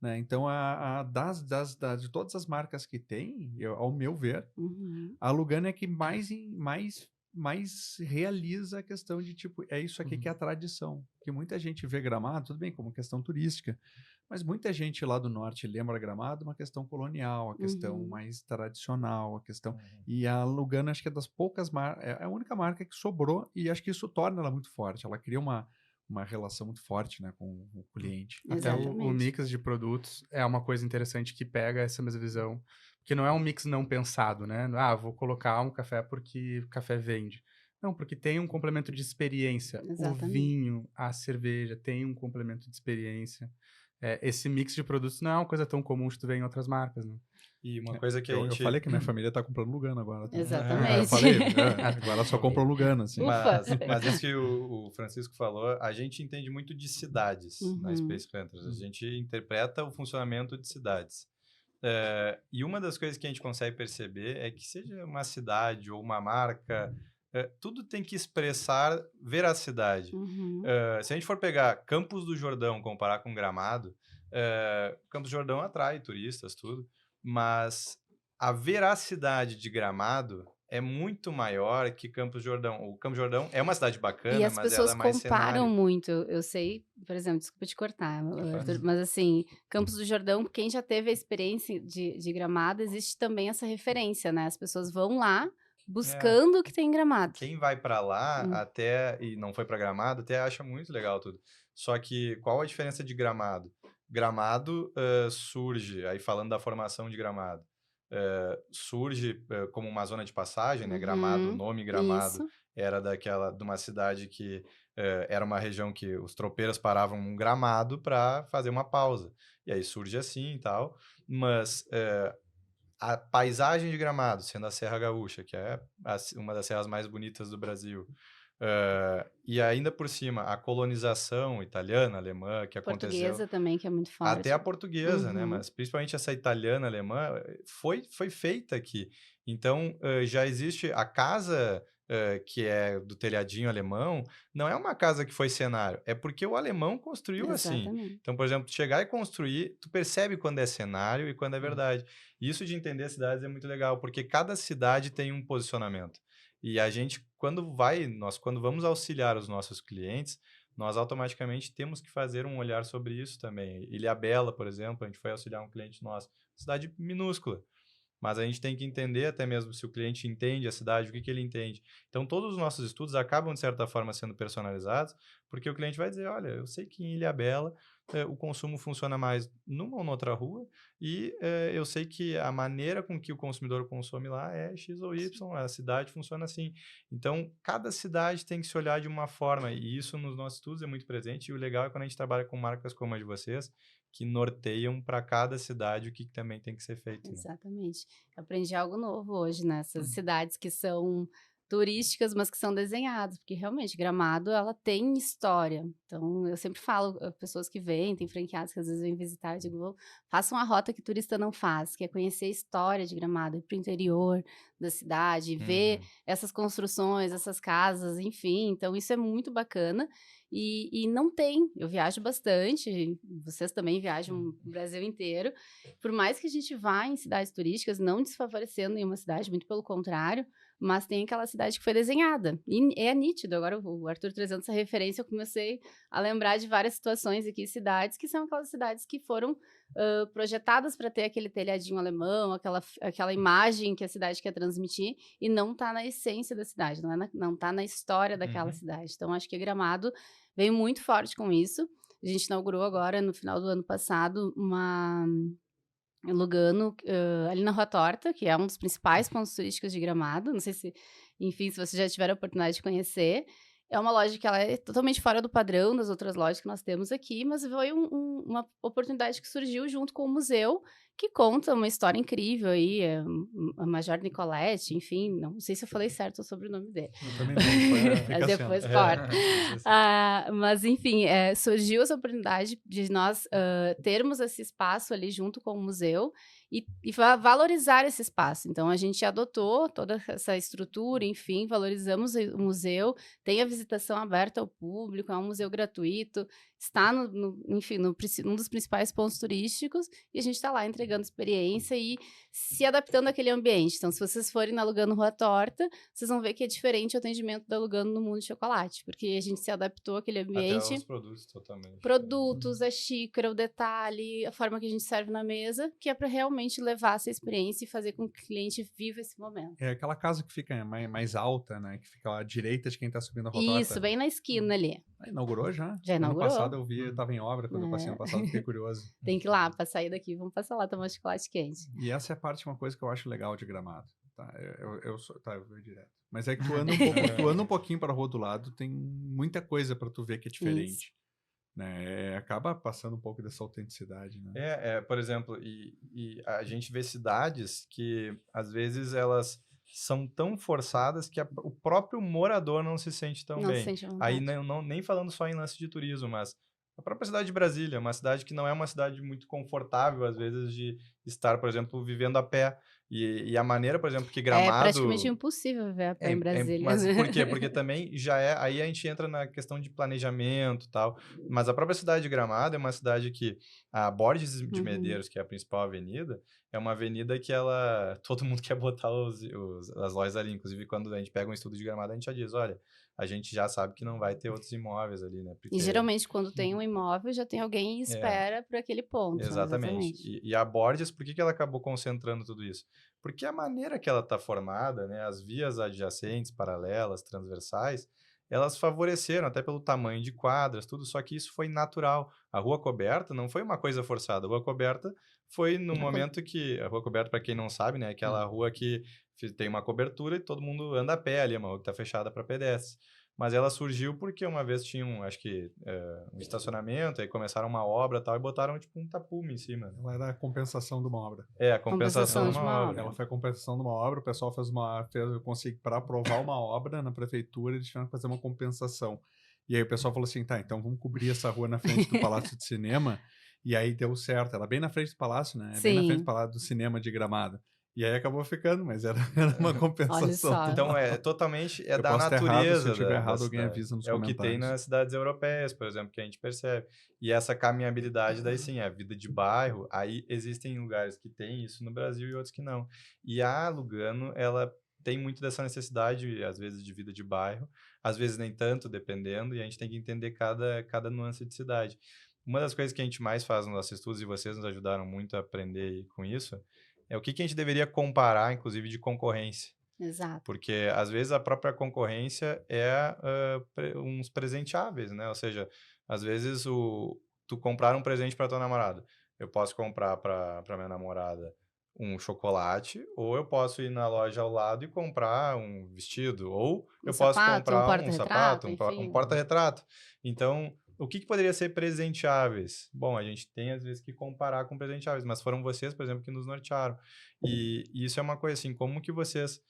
Né? Então, de todas as marcas que tem, ao meu ver, a Lugano é que mais realiza a questão de, tipo, é isso aqui que é a tradição. Porque muita gente vê Gramado, tudo bem, como questão turística, mas muita gente lá do norte lembra Gramado uma questão colonial, a questão mais tradicional, a questão... E a Lugano, acho que é das poucas marcas, é a única marca que sobrou, e acho que isso torna ela muito forte. Ela cria uma relação muito forte, né, com o cliente. Até o mix de produtos é uma coisa interessante que pega essa mesma visão. Porque não é um mix não pensado, né? Vou colocar um café porque o café vende. Não, porque tem um complemento de experiência. Exatamente. O vinho, a cerveja tem um complemento de experiência. Esse mix de produtos não é uma coisa tão comum que tu vê em outras marcas, né? E uma coisa que eu falei que minha família tá comprando Lugano agora. Tá? Exatamente. Eu falei, agora só compram Lugano, assim. Mas isso que o Francisco falou, a gente entende muito de cidades na Space Hunters. A gente interpreta o funcionamento de cidades. E uma das coisas que a gente consegue perceber é que seja uma cidade ou uma marca, tudo tem que expressar veracidade. Se a gente for pegar Campos do Jordão, comparar com Gramado, Campos do Jordão atrai turistas, tudo, mas a veracidade de Gramado é muito maior que Campos do Jordão. O Campos do Jordão é uma cidade bacana, E as mas pessoas ela é mais comparam cenário. muito. Eu sei, por exemplo, desculpa te cortar, Arthur, mas assim, Campos do Jordão, quem já teve a experiência de Gramado, existe também essa referência, né? As pessoas vão lá buscando o que tem em Gramado. Quem vai para lá e não foi para Gramado, até acha muito legal tudo. Só que qual a diferença de Gramado? Gramado surge, aí falando da formação de Gramado, surge como uma zona de passagem, né? Gramado, o nome Gramado Isso. era de uma cidade que era uma região que os tropeiros paravam num gramado para fazer uma pausa. E aí surge assim e tal, mas a paisagem de Gramado, sendo a Serra Gaúcha, que é uma das serras mais bonitas do Brasil, e ainda por cima a colonização italiana, alemã, que aconteceu, Portuguesa também, que é muito até forte. a portuguesa, né? Uhum. Mas principalmente essa italiana, alemã, foi feita aqui. Então, já existe a casa que é do telhadinho alemão, não é uma casa que foi cenário, é porque o alemão construiu assim. Exatamente. Então, por exemplo, chegar e construir, tu percebe quando é cenário e quando é verdade. E isso de entender as cidades é muito legal, porque cada cidade tem um posicionamento. E a gente, quando vamos auxiliar os nossos clientes, nós automaticamente temos que fazer um olhar sobre isso também. Ilhabela, por exemplo, a gente foi auxiliar um cliente nosso, cidade minúscula, mas a gente tem que entender até mesmo se o cliente entende a cidade, o que ele entende. Então, todos os nossos estudos acabam, de certa forma, sendo personalizados, porque o cliente vai dizer, olha, eu sei que em Ilhabela o consumo funciona mais numa ou noutra rua, e eu sei que a maneira com que o consumidor consome lá é X ou Y, a cidade funciona assim. Então, cada cidade tem que se olhar de uma forma, e isso nos nossos estudos é muito presente, e o legal é quando a gente trabalha com marcas como a de vocês, que norteiam para cada cidade o que também tem que ser feito. Né? Exatamente. Eu aprendi algo novo hoje nessas cidades que são turísticas, mas que são desenhadas, porque realmente Gramado ela tem história. Então eu sempre falo pessoas que vêm, tem franqueados que às vezes vêm visitar, eu digo, façam a rota que turista não faz, que é conhecer a história de Gramado, ir para o interior da cidade, ver essas construções, essas casas, enfim. Então isso é muito bacana. E não tem, eu viajo bastante, vocês também viajam o Brasil inteiro. Por mais que a gente vá em cidades turísticas, não desfavorecendo nenhuma cidade, muito pelo contrário, mas tem aquela cidade que foi desenhada. E é nítido. Agora, o Arthur trazendo essa referência, eu comecei a lembrar de várias situações aqui, cidades que são aquelas cidades que foram projetadas para ter aquele telhadinho alemão, aquela imagem que a cidade quer transmitir, e não está na essência da cidade, não está na história daquela cidade. Então, acho que Gramado veio muito forte com isso. A gente inaugurou agora, no final do ano passado, Lugano, ali na Rua Torta, que é um dos principais pontos turísticos de Gramado. Não sei se, enfim, se vocês já tiveram a oportunidade de conhecer. É uma loja que ela é totalmente fora do padrão das outras lojas que nós temos aqui, mas foi uma oportunidade que surgiu junto com o museu, que conta uma história incrível aí, a Major Nicolette, enfim, não sei se eu falei certo sobre o nome dele. Eu também não, Mas depois corta. Mas, enfim, surgiu essa oportunidade de nós termos esse espaço ali junto com o museu e valorizar esse espaço. Então, a gente adotou toda essa estrutura, enfim, valorizamos o museu, tem a visitação aberta ao público, é um museu gratuito, está, enfim, num dos principais pontos turísticos, e a gente está lá entregando experiência e se adaptando àquele ambiente. Então, se vocês forem na Lugano Rua Torta, vocês vão ver que é diferente o atendimento da Lugano no Mundo de Chocolate, porque a gente se adaptou àquele ambiente. Até os produtos totalmente. Produtos, a xícara, o detalhe, a forma que a gente serve na mesa, que é para realmente levar essa experiência e fazer com que o cliente viva esse momento. É aquela casa que fica mais alta, né? Que fica à direita de quem tá subindo a rotota. Isso, bem na esquina ali. Inaugurou já? Já inaugurou. Ano passado eu vi, eu tava em obra quando eu passei ano passado, fiquei curioso. Tem que ir lá, para sair daqui, vamos passar lá tomar chocolate quente. E essa é a parte, uma coisa que eu acho legal de Gramado. Tá, eu vou direto. Mas é que tu anda um pouquinho para a rua do lado, tem muita coisa para tu ver que é diferente. Né? Acaba passando um pouco dessa autenticidade, né? Por exemplo, e a gente vê cidades que, às vezes, elas são tão forçadas que o próprio morador não se sente tão bem. Se sente à vontade. Aí, nem falando só em lance de turismo, mas a própria cidade de Brasília, uma cidade que não é uma cidade muito confortável, às vezes, de estar, por exemplo, vivendo a pé. E a maneira, por exemplo, que Gramado... É praticamente impossível viver a pé em Brasília. Mas por quê? Porque também aí a gente entra na questão de planejamento e tal. Mas a própria cidade de Gramado é uma cidade que... A Borges de Medeiros, que é a principal avenida, é uma avenida que todo mundo quer botar as lojas ali. Inclusive, quando a gente pega um estudo de Gramado, a gente já diz, olha, a gente já sabe que não vai ter outros imóveis ali, né? Porque... E geralmente, quando tem um imóvel, já tem alguém em espera para aquele ponto. Exatamente. E a Borges, por que ela acabou concentrando tudo isso? Porque a maneira que ela está formada, né, as vias adjacentes, paralelas, transversais, elas favoreceram, até pelo tamanho de quadras, tudo, só que isso foi natural. A rua coberta não foi uma coisa forçada, a rua coberta foi no momento que a Rua Coberta, para quem não sabe, né, é aquela rua que tem uma cobertura e todo mundo anda a pé ali, uma rua que tá fechada para pedestres. Mas ela surgiu porque uma vez tinha acho que, um estacionamento, aí começaram uma obra e tal, e botaram tipo um tapume em cima, né? Ela era a compensação de uma obra. É, a compensação Compensação de de uma uma obra. obra. Ela foi a compensação de uma obra, o pessoal para aprovar uma obra na prefeitura, eles tiveram que fazer uma compensação. E aí o pessoal falou assim, tá, então vamos cobrir essa rua na frente do Palácio de Cinema, e aí deu certo. Ela bem na frente do Palácio, né? Bem na frente do Sim. Palácio do Cinema de Gramado. E aí acabou ficando, mas era uma compensação. só. Então, totalmente Eu da posso estar errado, natureza se eu estiver da errado, alguém cidade. avisa nos É o que tem comentários. nas cidades europeias, por exemplo, que a gente percebe. E essa caminhabilidade, daí sim, a vida de bairro, aí existem lugares que tem isso no Brasil e outros que não. E a Lugano, ela tem muito dessa necessidade, às vezes, de vida de bairro, às vezes nem tanto, dependendo, e a gente tem que entender cada nuance de cidade. Uma das coisas que a gente mais faz nos nossos estudos, e vocês nos ajudaram muito a aprender com isso, é o que a gente deveria comparar, inclusive, de concorrência. Exato. Porque, às vezes, a própria concorrência é uns presenteáveis, né? Ou seja, às vezes, tu comprar um presente para tua namorada. Eu posso comprar para minha namorada um chocolate, ou eu posso ir na loja ao lado e comprar um vestido, ou eu posso sapato, um comprar um sapato, porta-retrato, um enfim. porta-retrato. Então, o que poderia ser presenteáveis? Bom, a gente tem, às vezes, que comparar com presenteáveis, mas foram vocês, por exemplo, que nos nortearam. E isso é uma coisa assim, como que vocês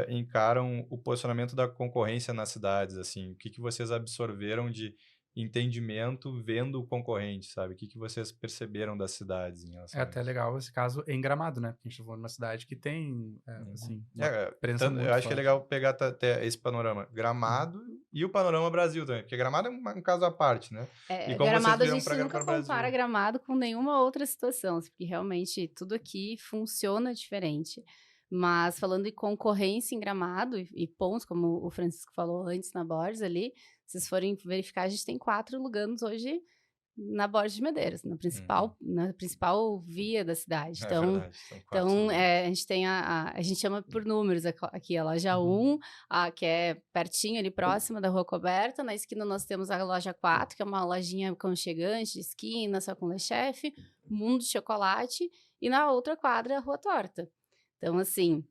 encaram o posicionamento da concorrência nas cidades, assim? O que vocês absorveram de entendimento vendo o concorrente, sabe? O que vocês perceberam das cidades em relação É a até isso? legal esse caso em Gramado, né? Porque a gente tá falando de uma cidade que tem, assim, uma presença Tanto, muito eu acho que é forte. legal pegar até esse panorama. Gramado e o panorama Brasil também, porque Gramado é um caso à parte, né? E como vocês Gramado, a viram gente nunca para o Brasil? compara Gramado com nenhuma outra situação, assim, porque realmente tudo aqui funciona diferente. Mas falando em concorrência em Gramado e pontos, como o Francisco falou antes na Borges ali, se vocês forem verificar, a gente tem 4 Luganos hoje na Borges de Medeiros, na principal via da cidade. É Então, verdade, são 4 lugares. a gente tem a gente chama por números aqui, a loja 1, que é pertinho ali, próxima da Rua Coberta. Na esquina nós temos a loja 4, que é uma lojinha aconchegante, de esquina, só com Le-Chef, Mundo de Chocolate, e na outra quadra, a Rua Torta. Então, assim,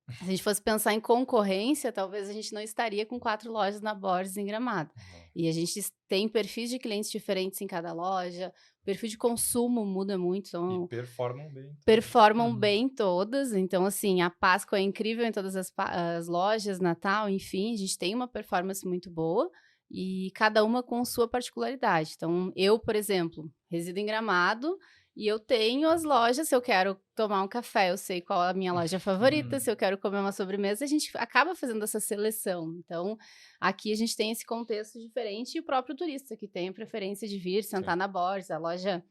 se a gente fosse pensar em concorrência, talvez a gente não estaria com 4 lojas na Borges em Gramado. E a gente tem perfis de clientes diferentes em cada loja, o perfil de consumo muda muito. Então, E performam bem. performam bem todas. Então, assim, a Páscoa é incrível em todas as lojas, Natal, enfim, a gente tem uma performance muito boa e cada uma com sua particularidade. Então, eu, por exemplo, resido em Gramado e eu tenho as lojas. Se eu quero tomar um café, eu sei qual é a minha loja favorita. Se eu quero comer uma sobremesa, a gente acaba fazendo essa seleção. Então, aqui a gente tem esse contexto diferente e o próprio turista que tem a preferência de vir, sentar na Borges, a loja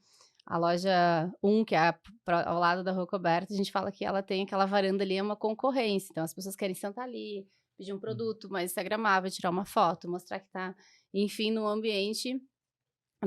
1, que é ao lado da Rua Coberta, a gente fala que ela tem aquela varanda ali, é uma concorrência. Então, as pessoas querem sentar ali, pedir um produto mais instagramável, tirar uma foto, mostrar que tá, enfim, no ambiente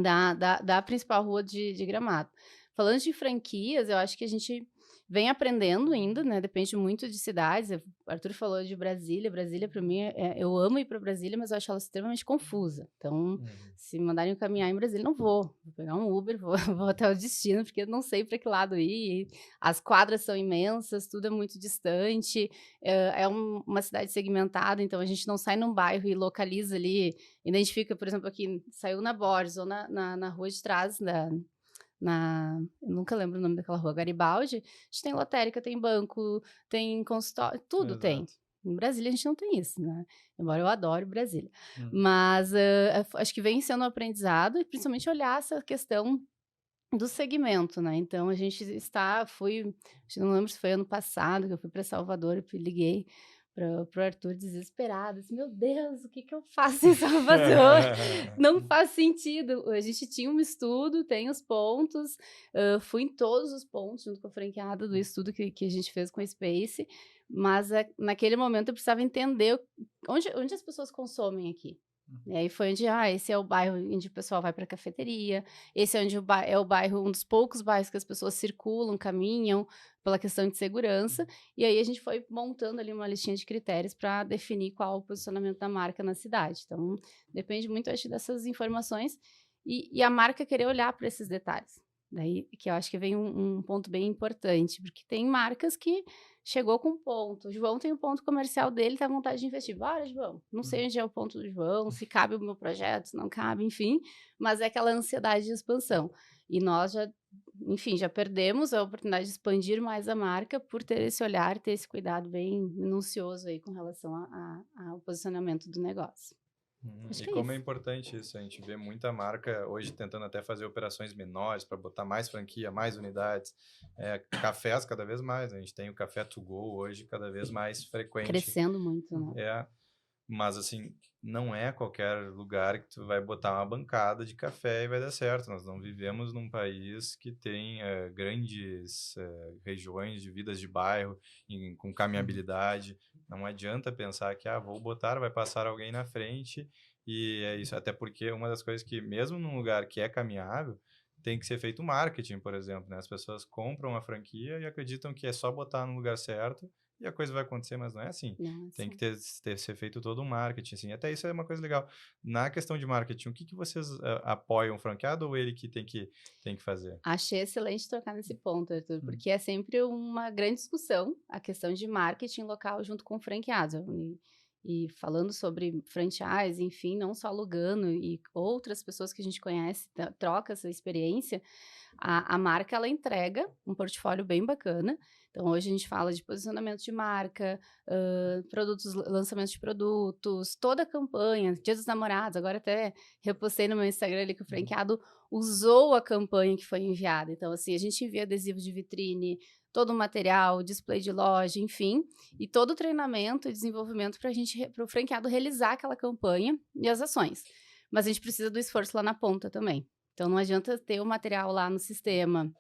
da principal rua de Gramado. Falando de franquias, eu acho que a gente vem aprendendo ainda, né? Depende muito de cidades. O Arthur falou de Brasília. Brasília, para mim, eu amo ir para Brasília, mas eu acho ela extremamente confusa. Então, se me mandarem caminhar em Brasília, não vou. Vou pegar um Uber, vou até o destino, porque eu não sei para que lado ir. As quadras são imensas, tudo é muito distante. É uma cidade segmentada, então a gente não sai num bairro e localiza ali, identifica, por exemplo, aqui, saiu na Borges ou na rua de trás, eu nunca lembro o nome daquela rua, Garibaldi, a gente tem lotérica, tem banco, tem consultório, tudo tem. Em Brasília a gente não tem isso, né? Embora eu adore Brasília. Mas acho que vem sendo um aprendizado e principalmente olhar essa questão do segmento, né? Então a gente não lembro se foi ano passado que eu fui para Salvador e liguei pro Arthur desesperado, assim, meu Deus, o que eu faço em Salvador? Não faz sentido. A gente tinha um estudo, tem os pontos, fui em todos os pontos, junto com a franqueada do estudo que a gente fez com a Space, mas naquele momento eu precisava entender onde as pessoas consomem aqui. E aí foi onde, esse é o bairro onde o pessoal vai para a cafeteria, esse é onde é o bairro, um dos poucos bairros que as pessoas circulam, caminham, pela questão de segurança, e aí a gente foi montando ali uma listinha de critérios para definir qual o posicionamento da marca na cidade. Então, depende muito, acho, dessas informações e a marca querer olhar para esses detalhes. Daí que eu acho que vem um ponto bem importante, porque tem marcas que chegou com ponto. O João tem o ponto comercial dele, tá à vontade de investir. Bora, João. Não sei onde é o ponto do João, se cabe o meu projeto, se não cabe, enfim. Mas é aquela ansiedade de expansão. E nós já perdemos a oportunidade de expandir mais a marca por ter esse olhar, ter esse cuidado bem minucioso aí com relação ao posicionamento do negócio. Acho E que é como é isso. importante isso, a gente vê muita marca hoje tentando até fazer operações menores para botar mais franquia, mais unidades. Cafés cada vez mais, a gente tem o café to go hoje cada vez mais frequente. Crescendo muito, né? Mas assim, não é qualquer lugar que tu vai botar uma bancada de café e vai dar certo. Nós não vivemos num país que tem grandes regiões de vidas de bairro com caminhabilidade. Não adianta pensar que vou botar, vai passar alguém na frente e é isso. Até porque uma das coisas que, mesmo num lugar que é caminhável, tem que ser feito marketing, por exemplo, né? As pessoas compram a franquia e acreditam que é só botar no lugar certo e a coisa vai acontecer, mas não é assim. Tem que ser feito todo um marketing, assim. Até isso é uma coisa legal. Na questão de marketing, o que vocês apoiam o franqueado ou ele que tem que fazer? Achei excelente tocar nesse ponto, Arthur, porque é sempre uma grande discussão a questão de marketing local junto com o franqueado. E falando sobre franchise, enfim, não só Lugano e outras pessoas que a gente conhece, troca essa experiência, a marca, ela entrega um portfólio bem bacana. Então, hoje a gente fala de posicionamento de marca, produtos, lançamento de produtos, toda a campanha, Dia dos Namorados, agora até repostei no meu Instagram ali que o franqueado usou a campanha que foi enviada. Então, assim, a gente envia adesivo de vitrine, todo o material, display de loja, enfim, e todo o treinamento e desenvolvimento para o franqueado realizar aquela campanha e as ações. Mas a gente precisa do esforço lá na ponta também. Então, não adianta ter o material lá no sistema,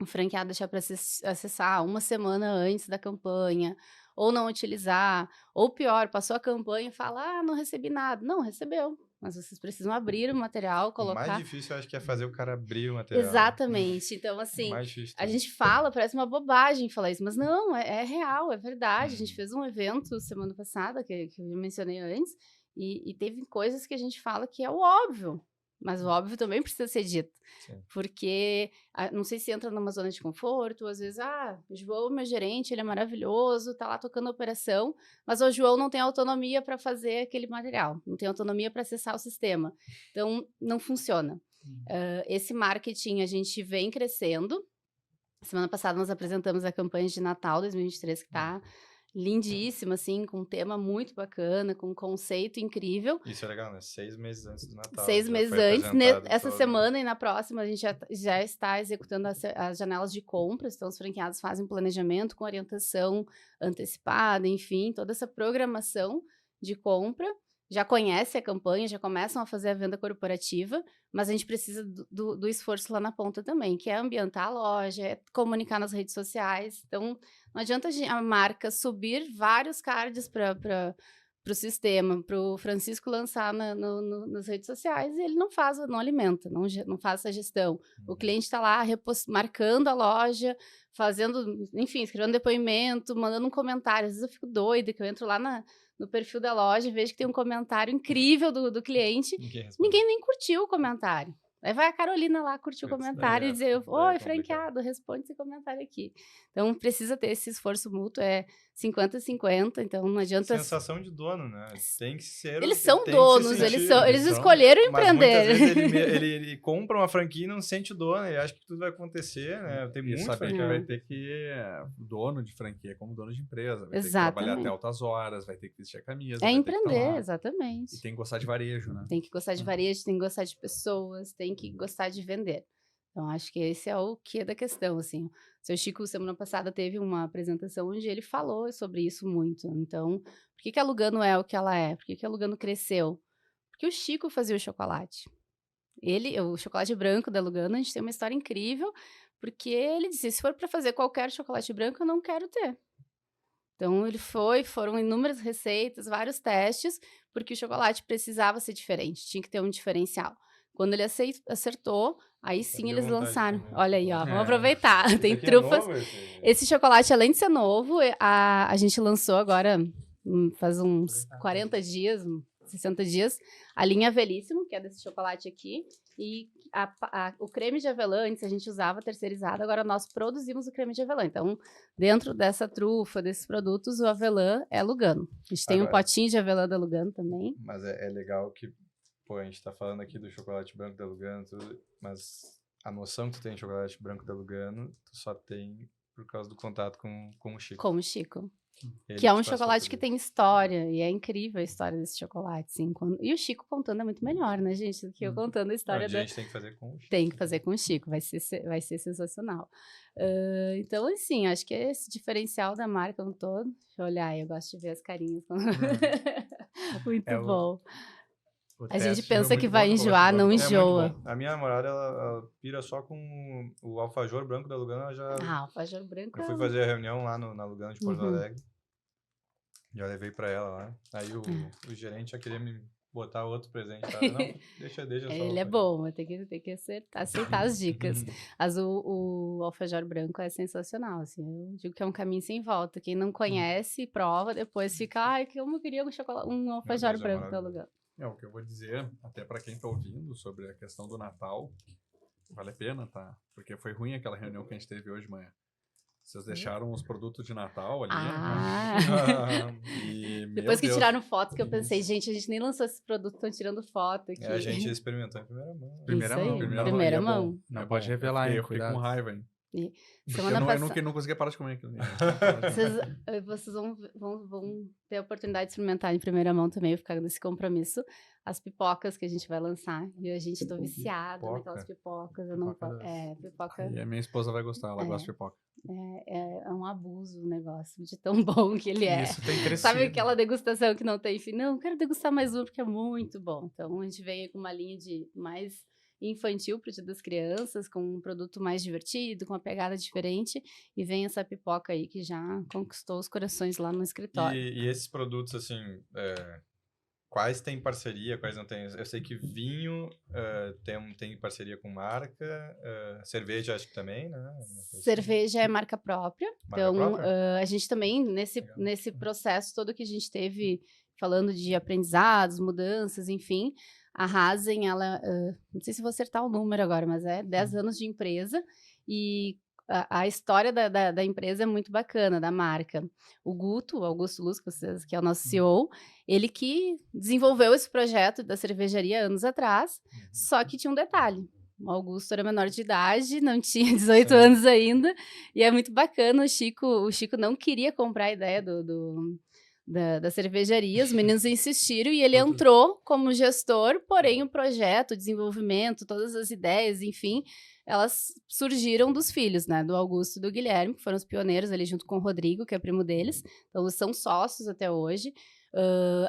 o franqueado deixar para acessar uma semana antes da campanha, ou não utilizar, ou pior, passou a campanha e fala, não recebi nada. Não, recebeu. Mas vocês precisam abrir o material, colocar... O mais difícil, eu acho que é fazer o cara abrir o material. Exatamente. Então, assim, a gente fala, parece uma bobagem falar isso, mas não, é real, é verdade. A gente fez um evento semana passada, que eu mencionei antes, e teve coisas que a gente fala que é o óbvio, mas o óbvio também precisa ser dito. Sim. Porque, não sei se entra numa zona de conforto, às vezes, o João, meu gerente, ele é maravilhoso, tá lá tocando a operação, mas o João não tem autonomia para fazer aquele material, não tem autonomia para acessar o sistema. Então, não funciona. Esse marketing a gente vem crescendo. Semana passada nós apresentamos a campanha de Natal 2023, que está lindíssima, assim, com um tema muito bacana, com um conceito incrível. Isso é legal, né? 6 meses antes do Natal. 6 meses antes. Essa semana e na próxima a gente já está executando as janelas de compras, então os franqueados fazem planejamento com orientação antecipada, enfim, toda essa programação de compra. Já conhece a campanha, já começam a fazer a venda corporativa, mas a gente precisa do esforço lá na ponta também, que é ambientar a loja, é comunicar nas redes sociais. Então, não adianta a marca subir vários cards para o sistema, para o Francisco lançar nas redes sociais, e ele não alimenta, não faz essa gestão. O cliente está lá marcando a loja, fazendo, enfim, escrevendo depoimento, mandando um comentário. Às vezes eu fico doida, que eu entro lá no perfil da loja e vejo que tem um comentário incrível do cliente. Ninguém nem curtiu o comentário. Aí vai a Carolina lá curtir o comentário e dizer, oi, franqueado, responde esse comentário aqui. Então, precisa ter esse esforço mútuo, 50-50, então não adianta... Sensação de dono, né? Tem que ser... Eles são donos, eles escolheram empreender. Mas muitas vezes ele compra uma franquia e não sente o dono, e acha que tudo vai acontecer, né? Tem muito saber que vai ter que... dono de franquia como dono de empresa, vai ter que trabalhar até altas horas, vai ter que vestir a camisa. Empreender, exatamente. E tem que gostar de varejo, né? Tem que gostar de varejo, tem que gostar de pessoas, tem que gostar de vender. Então, acho que esse é o quê da questão, assim. O seu Chico, semana passada, teve uma apresentação onde ele falou sobre isso muito. Então, por que a Lugano é o que ela é? Por que a Lugano cresceu? Porque o Chico fazia o chocolate. O chocolate branco da Lugano, a gente tem uma história incrível, porque ele disse, se for para fazer qualquer chocolate branco, eu não quero ter. Então, foram inúmeras receitas, vários testes, porque o chocolate precisava ser diferente, tinha que ter um diferencial. Quando ele acertou, aí sim eles lançaram. Olha aí, ó, vamos aproveitar. Tem trufas. Esse chocolate, além de ser novo, a gente lançou agora, faz uns 40 dias, 60 dias, a linha Velíssimo, que é desse chocolate aqui, e o creme de avelã, antes a gente usava terceirizado, agora nós produzimos o creme de avelã. Então, dentro dessa trufa, desses produtos, o avelã é Lugano. A gente tem um potinho de avelã da Lugano também. Mas é legal que, pô, a gente tá falando aqui do chocolate branco da Lugano, tudo, mas a noção que tu tem de chocolate branco da Lugano, tu só tem por causa do contato com o Chico. Com o Chico. Ele Que é um te passou chocolate tudo que isso. tem história, e é incrível a história desse chocolate, sim. E o Chico contando é muito melhor, né, gente, do que eu contando a Não, história a gente tem que fazer com o Chico. Tem que fazer com o Chico, vai ser sensacional. Então, assim, acho que é esse diferencial da marca um todo. Deixa eu olhar, eu gosto de ver as carinhas. Muito É o- bom. O A gente teste foi pensa muito que bom vai do enjoar, chocolate não branco. É enjoa. muito bom. A minha namorada, ela pira só com o alfajor branco da Lugano, ela já... Ah, o alfajor branco Eu é fui fazer a reunião lá na Lugano de Porto Uhum. Alegre. Já levei pra ela lá. Aí o gerente já queria me botar outro presente. Tá? Não, deixa só. Ele é bom, mas tem que aceitar as dicas. Mas o alfajor branco é sensacional, assim. Eu digo que é um caminho sem volta. Quem não conhece, prova, depois fica, ai, que eu queria um alfajor Deus, é branco da maravilhoso. Lugano. É o que eu vou dizer, até para quem tá ouvindo sobre a questão do Natal, vale a pena, tá? Porque foi ruim aquela reunião que a gente teve hoje de manhã. Vocês deixaram os produtos de Natal ali, Ah! e, meu Depois que Deus, tiraram fotos, que eu pensei, gente, a gente nem lançou esse produto, estão tirando foto aqui. A gente experimentou em primeira mão. Primeira Isso aí, mão, primeira e é mão. bom, Não é pode bom. revelar, hein, Eu fiquei com cuidado. raiva, hein? Porque Semana eu passada. não conseguia parar de comer aquilo. Vocês vão ter a oportunidade de experimentar em primeira mão também, eu ficar nesse compromisso. As pipocas que a gente vai lançar. E a gente tô viciada Pipoca? naquelas pipocas. Eu não Pipoca posso. Pipoca E a minha esposa vai gostar, ela gosta de pipoca. é um abuso o negócio, de tão bom que ele é. Isso tem crescido. Sabe aquela degustação que não tem fim? Não, quero degustar mais um porque é muito bom. Então a gente veio com uma linha de mais infantil para o Dia das Crianças, com um produto mais divertido, com uma pegada diferente, e vem essa pipoca aí que já conquistou os corações lá no escritório. E esses produtos, assim, quais tem parceria, quais não tem? Eu sei que vinho tem parceria com marca, cerveja acho que também, né? Cerveja é marca própria, Marca então própria? a gente também, nesse processo todo que a gente teve, falando de aprendizados, mudanças, enfim, a Rasen, ela, não sei se vou acertar o número agora, mas é 10 anos de empresa, e a história da empresa é muito bacana, da marca. O Guto, o Augusto Luz, que é o nosso CEO, ele que desenvolveu esse projeto da cervejaria anos atrás, só que tinha um detalhe. O Augusto era menor de idade, não tinha 18 anos ainda, e é muito bacana, o Chico não queria comprar a ideia da cervejaria, os meninos insistiram e ele entrou como gestor, porém o projeto, o desenvolvimento, todas as ideias, enfim, elas surgiram dos filhos, né, do Augusto e do Guilherme, que foram os pioneiros ali junto com o Rodrigo, que é primo deles, então eles são sócios até hoje.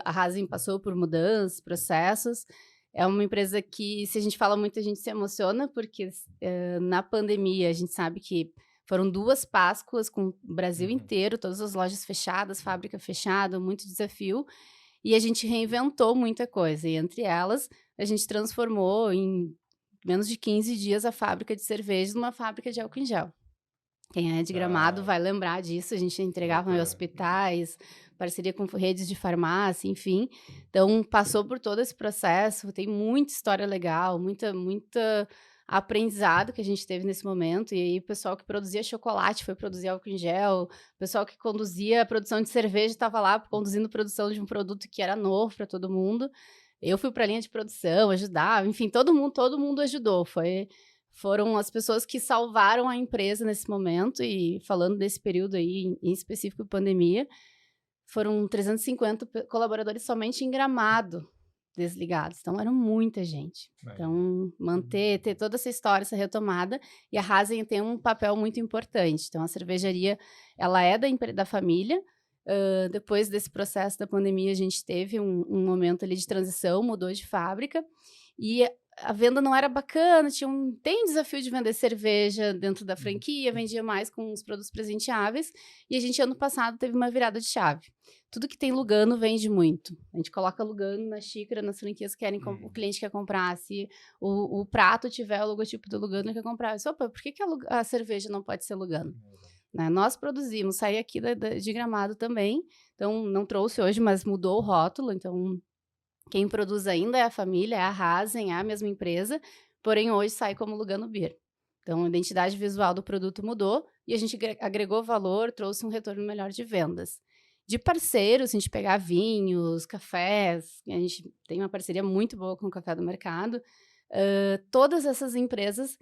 A Rasen passou por mudanças, processos, é uma empresa que, se a gente fala muito, a gente se emociona, porque na pandemia a gente sabe que foram 2 Páscoas com o Brasil inteiro, todas as lojas fechadas, fábrica fechada, muito desafio. E a gente reinventou muita coisa. E entre elas, a gente transformou em menos de 15 dias a fábrica de cerveja numa fábrica de álcool em gel. Quem é de Gramado vai lembrar disso. A gente entregava em hospitais, parceria com redes de farmácia, enfim. Então, passou por todo esse processo. Tem muita história legal, muita aprendizado que a gente teve nesse momento, e aí o pessoal que produzia chocolate foi produzir álcool em gel, o pessoal que conduzia a produção de cerveja estava lá conduzindo a produção de um produto que era novo para todo mundo. Eu fui para a linha de produção, ajudava, enfim, todo mundo ajudou. Foram as pessoas que salvaram a empresa nesse momento, e falando desse período aí, em específico pandemia, foram 350 colaboradores somente em Gramado desligados, então era muita gente. Então, ter toda essa história, essa retomada, e a Rasen tem um papel muito importante. Então, a cervejaria, ela é da família. Depois desse processo da pandemia, a gente teve um momento ali de transição, mudou de fábrica, e a venda não era bacana, tem um desafio de vender cerveja dentro da franquia, vendia mais com os produtos presenteáveis, e a gente, ano passado, teve uma virada de chave. Tudo que tem Lugano vende muito. A gente coloca Lugano na xícara, nas franquias que o cliente quer comprar. Se o prato tiver o logotipo do Lugano, ele quer comprar. Opa, por que a cerveja não pode ser Lugano? Né? Nós produzimos, saí aqui de Gramado também, então não trouxe hoje, mas mudou o rótulo, então Quem produz ainda é a família, é a Rasen, é a mesma empresa, porém hoje sai como Lugano Beer. Então, a identidade visual do produto mudou e a gente agregou valor, trouxe um retorno melhor de vendas. De parceiros, se a gente pegar vinhos, cafés, a gente tem uma parceria muito boa com o Café do Mercado. Todas essas empresas,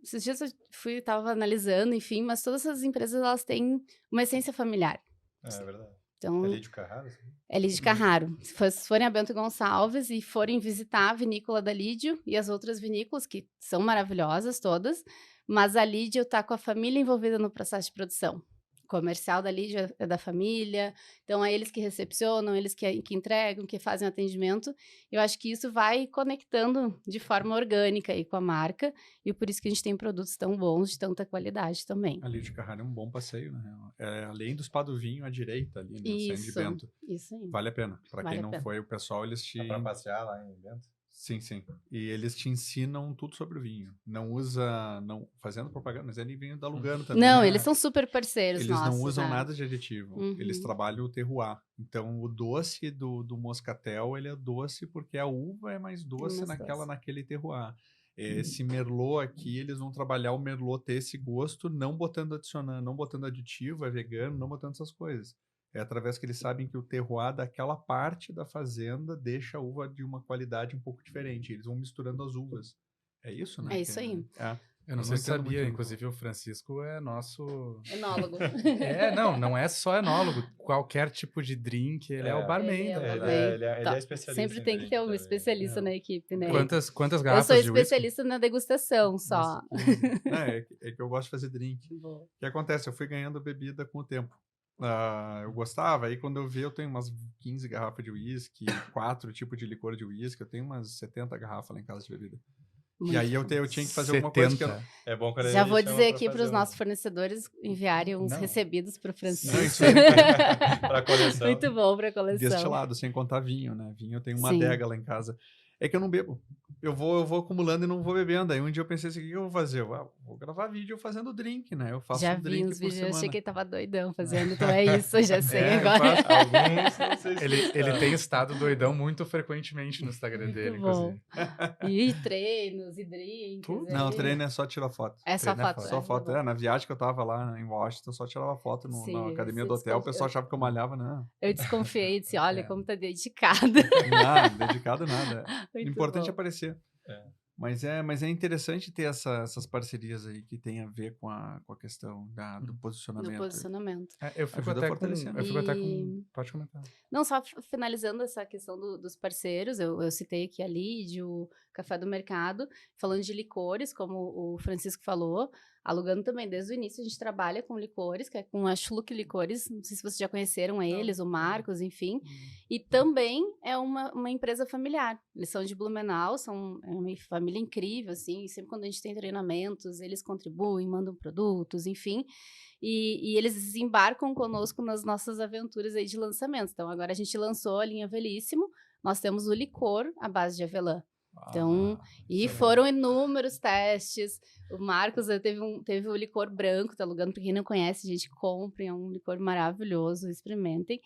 esses dias eu estava analisando, enfim, mas todas essas empresas elas têm uma essência familiar. É verdade. Então, É Lídio Carraro? Assim? é Lídio Carraro. Se forem a Bento Gonçalves e forem visitar a vinícola da Lídio e as outras vinícolas, que são maravilhosas todas, mas a Lídio está com a família envolvida no processo de produção. O comercial da Lídio é da família, então é eles que recepcionam, eles que entregam, que fazem o atendimento. Eu acho que isso vai conectando de forma orgânica aí com a marca, e por isso que a gente tem produtos tão bons, de tanta qualidade também. A Lídio Carraro é um bom passeio, na real. Além do Spa do Vinho, à direita ali, né? Centro de Bento. Isso aí. Vale a pena. Para quem não foi, o pessoal, eles te... Dá pra passear lá em Bento? Sim, sim. E eles te ensinam tudo sobre o vinho. Não usa... Não, fazendo propaganda, mas ele vinho da Lugano também. Não, né? eles são super parceiros Eles nossos, não usam né? nada de aditivo. Eles trabalham o terroir. Então, o doce do moscatel, ele é doce porque a uva é mais doce naquele terroir. Esse merlot aqui, eles vão trabalhar o merlot ter esse gosto, não botando aditivo, é vegano, não botando essas coisas. É através que eles sabem que o terroir daquela parte da fazenda deixa a uva de uma qualidade um pouco diferente. Eles vão misturando as uvas. É isso, né? É isso aí. Eu não sei se sabia, inclusive o Francisco é nosso... Enólogo. Não é só enólogo. Qualquer tipo de drink, ele é o barman. Ele é especialista. Sempre tem que ter um especialista na equipe, né? Quantas garrafas de Eu sou especialista na degustação só. É que eu gosto de fazer drink. O que acontece? Eu fui ganhando bebida com o tempo. Eu gostava, aí quando eu vi, eu tenho umas 15 garrafas de uísque, 4 tipos de licor de uísque, eu tenho umas 70 garrafas lá em casa de bebida. Muito e aí eu tinha que fazer alguma coisa que eu... É bom quando já vou dizer aqui para os nossos fornecedores enviarem uns recebidos para o Francisco. Para coleção. Muito bom para coleção. Destilado, sem contar vinho, né? Vinho eu tenho uma adega lá em casa. É que eu não bebo. Eu vou acumulando e não vou bebendo. Aí um dia eu pensei assim, o que eu vou fazer? Vou gravar vídeo fazendo drink, né? Eu faço já um drink vi uns por vídeos, semana. eu achei que ele tava doidão fazendo, então é isso, eu já sei agora. Alguns, não sei se ele tem estado doidão muito frequentemente no Instagram Muito dele, bom. inclusive. E treinos, e drinks. Não, treino é só tirar foto. É só treino é foto. Só foto. Na viagem que eu tava lá em Washington, eu só tirava foto na academia do hotel. O pessoal achava que eu malhava, né? Eu desconfiei e disse, olha como tá dedicado. Nada, dedicado nada. O importante é bom. aparecer. Mas é interessante ter essas parcerias aí que tem a ver com a questão do posicionamento. Do posicionamento. Eu fico até com... Pode comentar. Não, só finalizando essa questão dos parceiros, eu citei aqui a Lídio, o Café do Mercado, falando de licores, como o Francisco falou, alugando também, desde o início a gente trabalha com licores, que é com a Schluck Licores, não sei se vocês já conheceram eles, o Marcos, enfim, e também é uma empresa familiar, eles são de Blumenau, são uma família incrível, assim, sempre quando a gente tem treinamentos, eles contribuem, mandam produtos, enfim, e eles desembarcam conosco nas nossas aventuras aí de lançamento. Então, agora a gente lançou a linha Velíssimo, nós temos o licor à base de avelã. Então, foram inúmeros testes. O Marcos teve o licor branco, tá alugando, para quem não conhece, gente, comprem, é um licor maravilhoso, experimentem.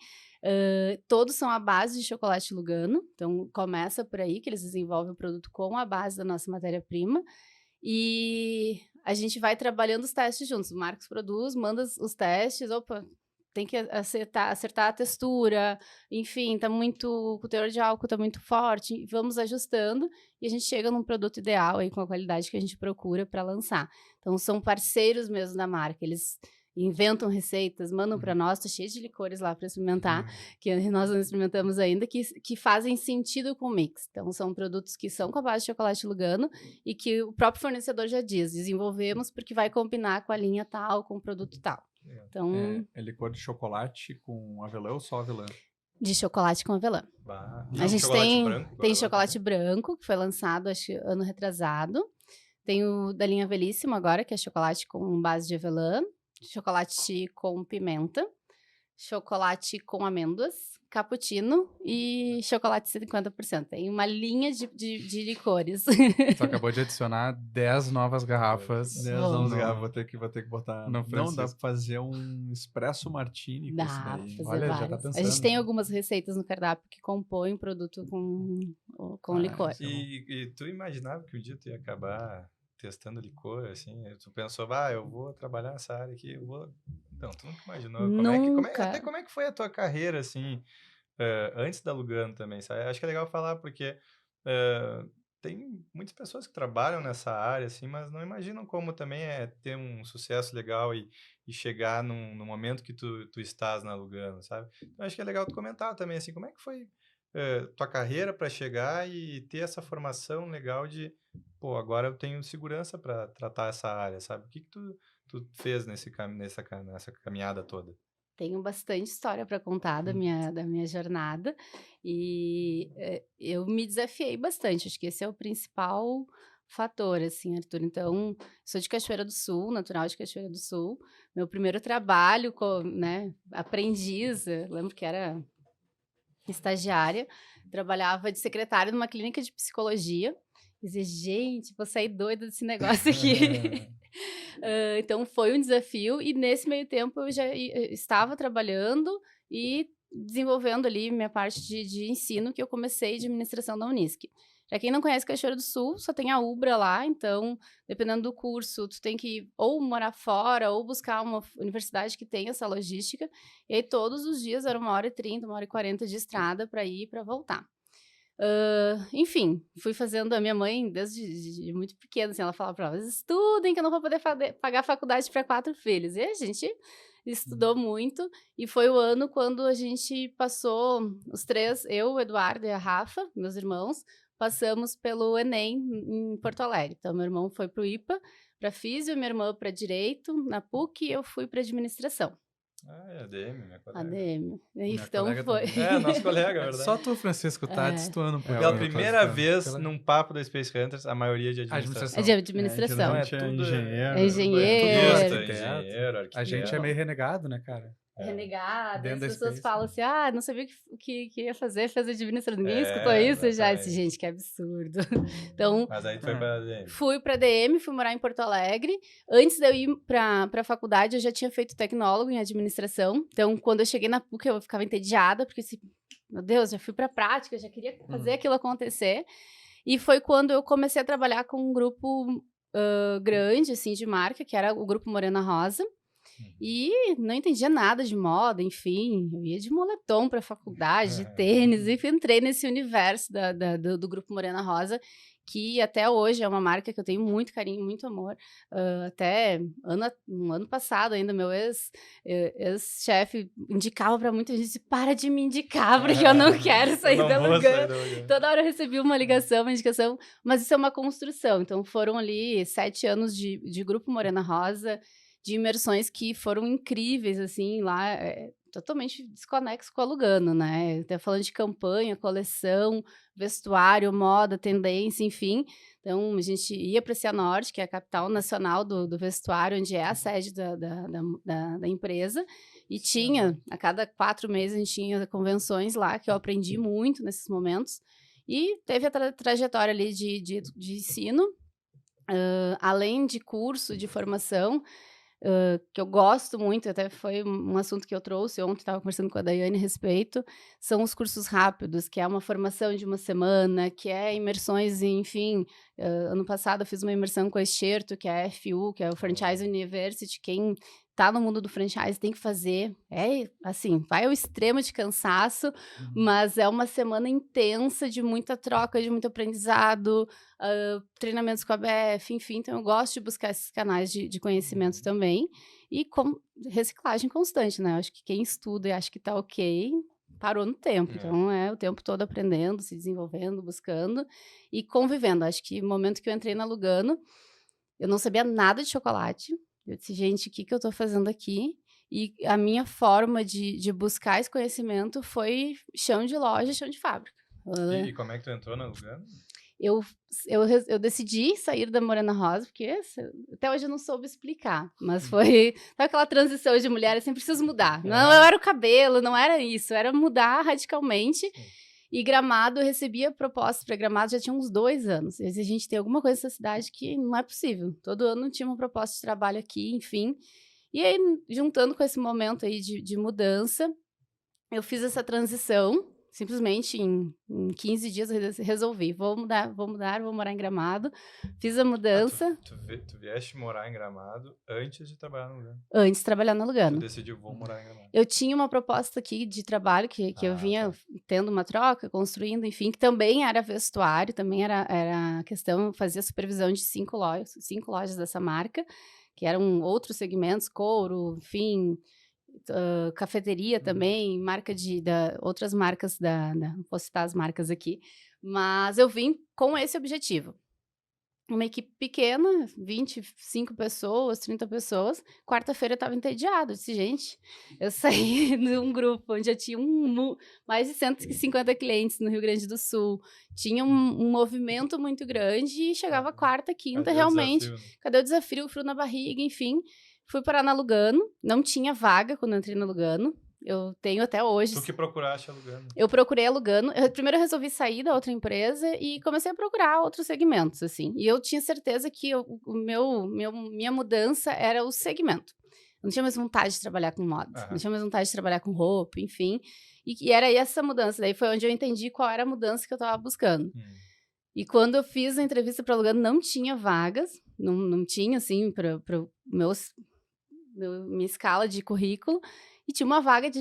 Todos são à base de chocolate Lugano, então começa por aí, que eles desenvolvem o produto com a base da nossa matéria-prima. E a gente vai trabalhando os testes juntos. O Marcos produz, manda os testes, tem que acertar a textura, enfim, o teor de álcool tá muito forte, vamos ajustando e a gente chega num produto ideal aí com a qualidade que a gente procura para lançar. Então, são parceiros mesmo da marca, eles inventam receitas, mandam para nós, tá cheio de licores lá para experimentar, que nós não experimentamos ainda, que fazem sentido com o mix. Então, são produtos que são com a base de chocolate Lugano e que o próprio fornecedor já diz, desenvolvemos porque vai combinar com a linha tal, com o produto tal. Então, é licor de chocolate com avelã ou só avelã? De chocolate com avelã. A gente tem chocolate branco, que foi lançado, acho que ano retrasado. Tem o da linha Velíssimo agora, que é chocolate com base de avelã. Chocolate com pimenta. chocolate com amêndoas, cappuccino e chocolate 50%. Tem uma linha de licores. Tu acabou de adicionar 10 novas garrafas. 10 Bom. anos, no- vou ter que botar. no Não, dá pra Francisco. fazer um espresso martini com isso Dá pra daí. fazer Olha, já tá várias. A pensando. gente tem algumas receitas no cardápio que compõem o produto com licor. isso é bom. E tu imaginava que um dia tu ia acabar testando licor, assim? Tu pensou, eu vou trabalhar nessa área aqui, eu vou... Não, tu nunca imaginou. Nunca. Até como é que foi a tua carreira, assim, antes da Lugano também, sabe? Acho que é legal falar porque tem muitas pessoas que trabalham nessa área, assim, mas não imaginam como também é ter um sucesso legal e chegar no momento que tu estás na Lugano, sabe? Então, acho que é legal tu comentar também, assim, como é que foi tua carreira para chegar e ter essa formação legal de, pô, agora eu tenho segurança para tratar essa área, sabe? O que tu fez nessa caminhada toda? Tenho bastante história para contar da minha jornada e eu me desafiei bastante. Acho que esse é o principal fator, assim, Arthur. Então, sou de Cachoeira do Sul, natural de Cachoeira do Sul. Meu primeiro trabalho, né, aprendiz, eu lembro que era estagiária, trabalhava de secretária numa clínica de psicologia. E dizia, gente, vou sair doida desse negócio aqui. Então, foi um desafio. E nesse meio tempo, eu já estava trabalhando e desenvolvendo ali minha parte de ensino, que eu comecei de administração da Unisc. Para quem não conhece Cachoeira do Sul, só tem a Ubra lá, então, dependendo do curso, tu tem que ou morar fora, ou buscar uma universidade que tenha essa logística, e aí todos os dias era 1h30, 1h40 de estrada para ir e para voltar. Enfim, fui fazendo a minha mãe desde muito pequena, assim, ela falava para elas, estudem que eu não vou poder pagar faculdade para 4 filhos. E a gente estudou muito, e foi o ano quando a gente passou, os 3, eu, o Eduardo e a Rafa, meus irmãos, passamos pelo Enem em Porto Alegre. Então, meu irmão foi para o IPA, para Físio, minha irmã para Direito, na PUC, e eu fui para Administração. É ADM, minha colega. ADM. Minha Então, colega foi... também. Nosso colega, é verdade. Só tu, Francisco, tá É. destoando um pouquinho. Pela eu tô primeira ficando. vez num papo da Space Hunters, a maioria de administração. É de administração. geralmente É é tudo- engenheiro. É engenheiro. Engenheiro, arquiteto. A gente é meio renegado, né, cara? Renegada, Dentro as da pessoas Space. falam assim, não sabia o que ia fazer, fez administração. Ninguém É, escutou isso já. exatamente. Esse, gente, que absurdo. Então, Mas aí tu foi pra ADM. fui para DM, fui morar em Porto Alegre. Antes de eu ir para a faculdade, eu já tinha feito tecnólogo em administração. Então, quando eu cheguei na PUC, eu ficava entediada, porque assim, meu Deus, já fui para a prática, já queria fazer aquilo acontecer. E foi quando eu comecei a trabalhar com um grupo grande, assim, de marca, que era o Grupo Morena Rosa. E não entendia nada de moda, enfim, eu ia de moletom para a faculdade, de tênis, enfim, entrei nesse universo do Grupo Morena Rosa, que até hoje é uma marca que eu tenho muito carinho, muito amor. Até no ano passado ainda, meu ex-chefe indicava para muita gente, para de me indicar, porque eu não quero sair da Lugano. Toda hora eu recebi uma ligação, uma indicação, mas isso é uma construção. Então foram ali 7 anos de Grupo Morena Rosa, de imersões que foram incríveis, assim, lá, totalmente desconexo com a Lugano, né? Até falando de campanha, coleção, vestuário, moda, tendência, enfim. Então, a gente ia para a Cianorte, que é a capital nacional do vestuário, onde é a sede da empresa, e tinha, a cada 4 meses, a gente tinha convenções lá, que eu aprendi muito nesses momentos, e teve a trajetória ali de ensino, além de curso, de formação, que eu gosto muito, até foi um assunto que eu trouxe ontem, estava conversando com a Daiane a respeito, são os cursos rápidos, que é uma formação de uma semana, que é imersões, enfim, ano passado eu fiz uma imersão com a Excerto, que é a FU, que é o Franchise University, quem tá no mundo do franchise tem que fazer, assim, vai ao extremo de cansaço, mas é uma semana intensa de muita troca, de muito aprendizado, treinamentos com a BF, enfim, então eu gosto de buscar esses canais de conhecimento também, e com reciclagem constante, né, eu acho que quem estuda e acha que tá ok, parou no tempo, então é o tempo todo aprendendo, se desenvolvendo, buscando e convivendo. Acho que no momento que eu entrei na Lugano, eu não sabia nada de chocolate. Eu disse, gente, o que eu tô fazendo aqui? E a minha forma de buscar esse conhecimento foi chão de loja, chão de fábrica. E como é que tu entrou na Lugano? eu decidi sair da Morena Rosa, porque até hoje eu não soube explicar, mas foi sabe aquela transição de mulher, assim, preciso mudar. Não era o cabelo, não era isso, era mudar radicalmente. E Gramado, eu recebia propostas para Gramado já tinha uns 2 anos. A gente tem alguma coisa nessa cidade que não é possível. Todo ano tinha uma proposta de trabalho aqui, enfim. E aí, juntando com esse momento aí de mudança, eu fiz essa transição. Simplesmente em 15 dias eu resolvi, vou morar em Gramado. Fiz a mudança. Tu vieste morar em Gramado antes de trabalhar no Lugano? Antes de trabalhar no Lugano. Tu decidiu, vou morar em Gramado. Eu tinha uma proposta aqui de trabalho que eu vinha tendo uma troca, construindo, enfim, que também era vestuário, também era questão, fazia supervisão de 5 lojas dessa marca, que eram outros segmentos, couro, enfim... cafeteria também, outras marcas não vou citar as marcas aqui, mas eu vim com esse objetivo. Uma equipe pequena, 25 pessoas, 30 pessoas. Quarta-feira eu estava entediada. Eu disse, gente, eu saí de um grupo onde eu tinha mais de 150 clientes no Rio Grande do Sul. Tinha um movimento muito grande e chegava quarta, quinta, realmente. Cadê o desafio? O frio na barriga, enfim. Fui parar na Lugano. Não tinha vaga quando eu entrei na Lugano. Eu tenho até hoje. Tu que procuraste a Lugano? Eu procurei a Lugano. Primeiro eu resolvi sair da outra empresa e comecei a procurar outros segmentos, assim. E eu tinha certeza que minha mudança era o segmento. Eu não tinha mais vontade de trabalhar com moda. Não tinha mais vontade de trabalhar com roupa, enfim. E era essa mudança. Daí foi onde eu entendi qual era a mudança que eu estava buscando. E quando eu fiz a entrevista para Lugano, não tinha vagas. Não tinha, assim, para minha escala de currículo. E tinha uma vaga de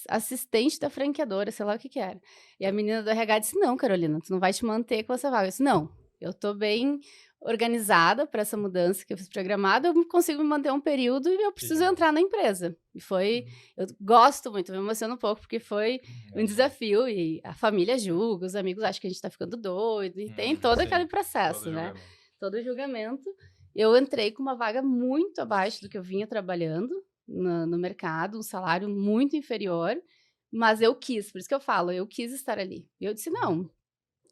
assistente da franqueadora, sei lá o que era. E a menina do RH disse, não, Carolina, tu não vai te manter com essa vaga. Eu disse, não, eu tô bem organizada para essa mudança que eu fiz programada, eu consigo me manter um período e eu preciso entrar na empresa. E foi, eu gosto muito, me emociono um pouco, porque foi um desafio, e a família julga, os amigos acham que a gente tá ficando doido, e tem todo aquele processo, né? Todo julgamento. Eu entrei com uma vaga muito abaixo do que eu vinha trabalhando no mercado, um salário muito inferior, mas eu quis, por isso que eu falo, eu quis estar ali. E eu disse, não,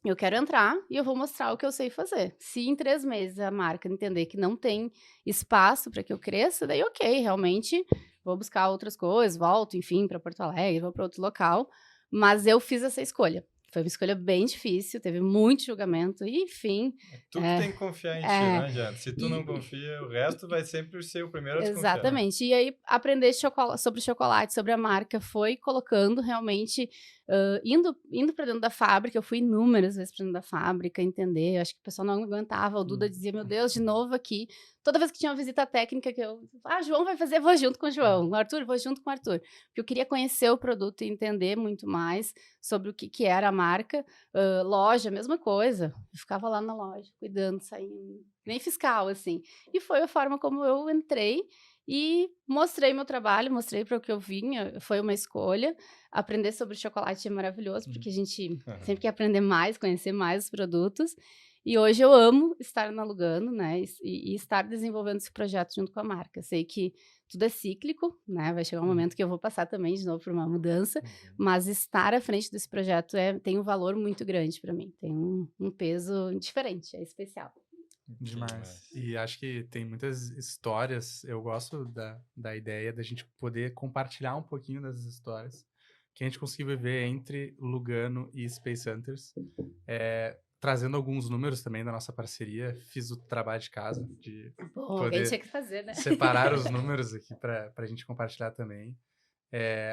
eu quero entrar e eu vou mostrar o que eu sei fazer. Se em 3 meses a marca entender que não tem espaço para que eu cresça, daí ok, realmente vou buscar outras coisas, volto, enfim, para Porto Alegre, vou para outro local, mas eu fiz essa escolha. Foi uma escolha bem difícil, teve muito julgamento, e enfim... Tu que tem que confiar em ti, não adianta. Se tu não confia, o resto vai sempre ser o primeiro a desconfiar. Exatamente. E aí, aprender sobre chocolate, sobre a marca, foi colocando realmente... indo para dentro da fábrica, eu fui inúmeras vezes para dentro da fábrica, entender, eu acho que o pessoal não aguentava, o Duda dizia, meu Deus, de novo aqui. Toda vez que tinha uma visita técnica, que eu... João vai fazer, vou junto com o João. Arthur, vou junto com o Arthur. Porque eu queria conhecer o produto e entender muito mais sobre o que era a marca. Loja, mesma coisa. Eu ficava lá na loja, cuidando, saindo. Nem fiscal, assim. E foi a forma como eu entrei e mostrei meu trabalho, mostrei para o que eu vinha. Foi uma escolha. Aprender sobre chocolate é maravilhoso, porque a gente sempre quer aprender mais, conhecer mais os produtos. E hoje eu amo estar na Lugano, né, e estar desenvolvendo esse projeto junto com a marca. Sei que tudo é cíclico, né, vai chegar um momento que eu vou passar também de novo por uma mudança, mas estar à frente desse projeto tem um valor muito grande para mim, tem um peso diferente, é especial. Demais. E acho que tem muitas histórias, eu gosto da ideia da gente poder compartilhar um pouquinho dessas histórias que a gente conseguiu viver entre Lugano e Space Hunters. Trazendo alguns números também da nossa parceria, fiz o trabalho de casa de poder tinha que fazer, né? separar os números aqui para a gente compartilhar também.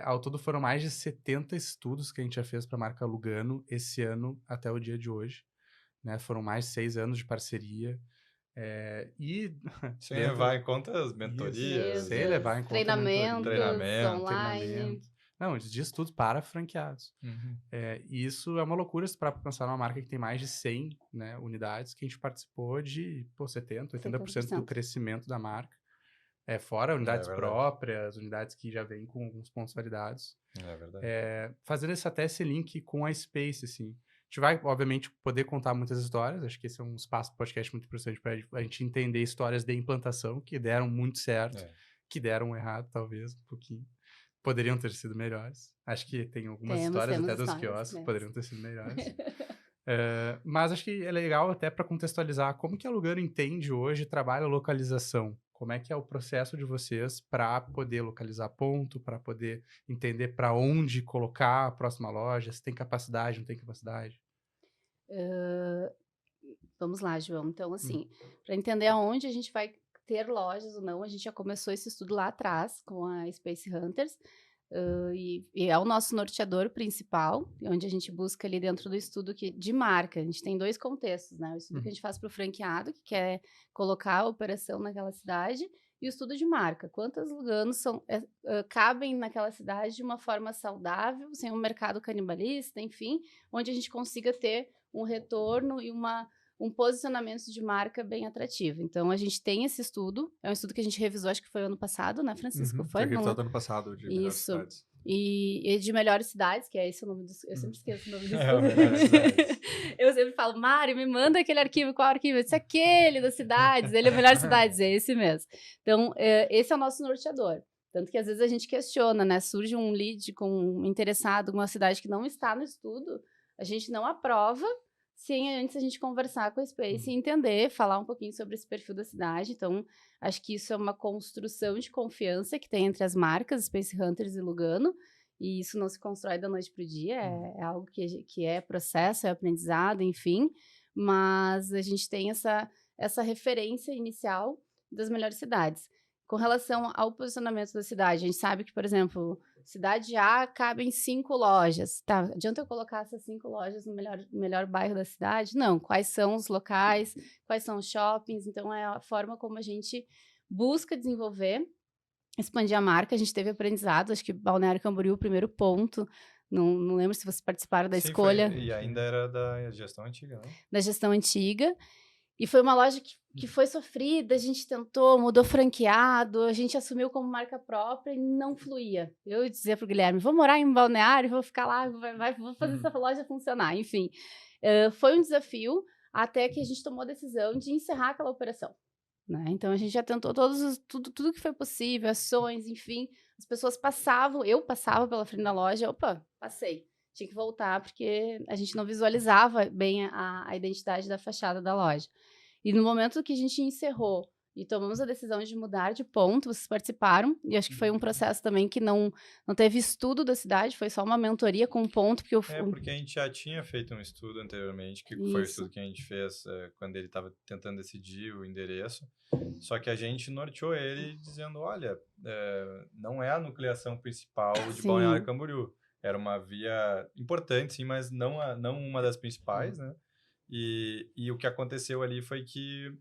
Ao todo foram mais de 70 estudos que a gente já fez para a marca Lugano esse ano até o dia de hoje. Né? Foram mais de 6 anos de parceria. Sem levar em conta as mentorias. Sem levar em conta treinamento online. Treinamento. Não, de estudos para franqueados. E isso é uma loucura para pensar numa marca que tem mais de 100, né, unidades, que a gente participou de 70%, 80% do crescimento da marca. Fora unidades próprias, unidades que já vêm com alguns pontos validados. É verdade. Fazendo até esse link com a Space, assim. A gente vai, obviamente, poder contar muitas histórias. Acho que esse é um espaço do podcast muito interessante para a gente entender histórias de implantação que deram muito certo, que deram errado, talvez, um pouquinho. Poderiam ter sido melhores. Acho que tem algumas histórias até dos quiosques que poderiam ter sido melhores. Mas acho que é legal até para contextualizar como que a Lugano entende hoje, trabalha localização. Como é que é o processo de vocês para poder localizar ponto, para poder entender para onde colocar a próxima loja, se tem capacidade, não tem capacidade? Vamos lá, João. Então, Hum. assim, para entender aonde a gente vai ter lojas ou não, a gente já começou esse estudo lá atrás com a Space Hunters. E é o nosso norteador principal, onde a gente busca ali dentro do estudo de marca. A gente tem 2 contextos, né? O estudo que a gente faz para o franqueado, que quer colocar a operação naquela cidade, e o estudo de marca. Quantas Luganos cabem naquela cidade de uma forma saudável, sem um mercado canibalista, enfim, onde a gente consiga ter um retorno e um posicionamento de marca bem atrativo. Então, a gente tem esse estudo, é um estudo que a gente revisou, acho que foi ano passado, né, Francisco? Foi Foi? o resultado do ano passado, de melhores Isso. cidades. E de melhores cidades, que é esse o nome do... Eu sempre esqueço o nome do É, o estudo. Melhores Cidades. Eu sempre falo, Mário, me manda aquele arquivo. Qual arquivo? Esse é aquele das cidades. Ele é melhores cidades, é esse mesmo. Então, esse é o nosso norteador. Tanto que às vezes a gente questiona, né? Surge um lead com um interessado em uma cidade que não está no estudo, a gente não aprova sem antes a gente conversar com a Space e entender, falar um pouquinho sobre esse perfil da cidade. Então, acho que isso é uma construção de confiança que tem entre as marcas Space Hunters e Lugano, e isso não se constrói da noite para o dia, é algo que é processo, é aprendizado, enfim, mas a gente tem essa referência inicial das melhores cidades. Com relação ao posicionamento da cidade, a gente sabe que, por exemplo, cidade A cabem 5 lojas. Tá, adianta eu colocar essas 5 lojas no melhor bairro da cidade? Não. Quais são os locais? Quais são os shoppings? Então, é a forma como a gente busca desenvolver, expandir a marca. A gente teve aprendizado, acho que Balneário Camboriú, o primeiro ponto. Não lembro se vocês participaram da Sim, escolha. E ainda era da gestão antiga, né? Da gestão antiga. E foi uma loja que foi sofrida, a gente tentou, mudou franqueado, a gente assumiu como marca própria e não fluía. Eu dizia pro Guilherme, vou morar em Balneário, vou ficar lá, vou fazer essa loja funcionar. Enfim, foi um desafio até que a gente tomou a decisão de encerrar aquela operação. Né? Então, a gente já tentou tudo que foi possível, ações, enfim. As pessoas eu passava pela frente da loja, passei. Tinha que voltar, porque a gente não visualizava bem a identidade da fachada da loja. E no momento que a gente encerrou e tomamos a decisão de mudar de ponto, vocês participaram, e acho que foi um processo também que não teve estudo da cidade, foi só uma mentoria com um ponto, porque porque a gente já tinha feito um estudo anteriormente, que foi o estudo que a gente fez quando ele estava tentando decidir o endereço, só que a gente norteou ele dizendo, olha, não é a nucleação principal de Balneário Camboriú. Era uma via importante, sim, mas não uma das principais, né? E o que aconteceu ali foi que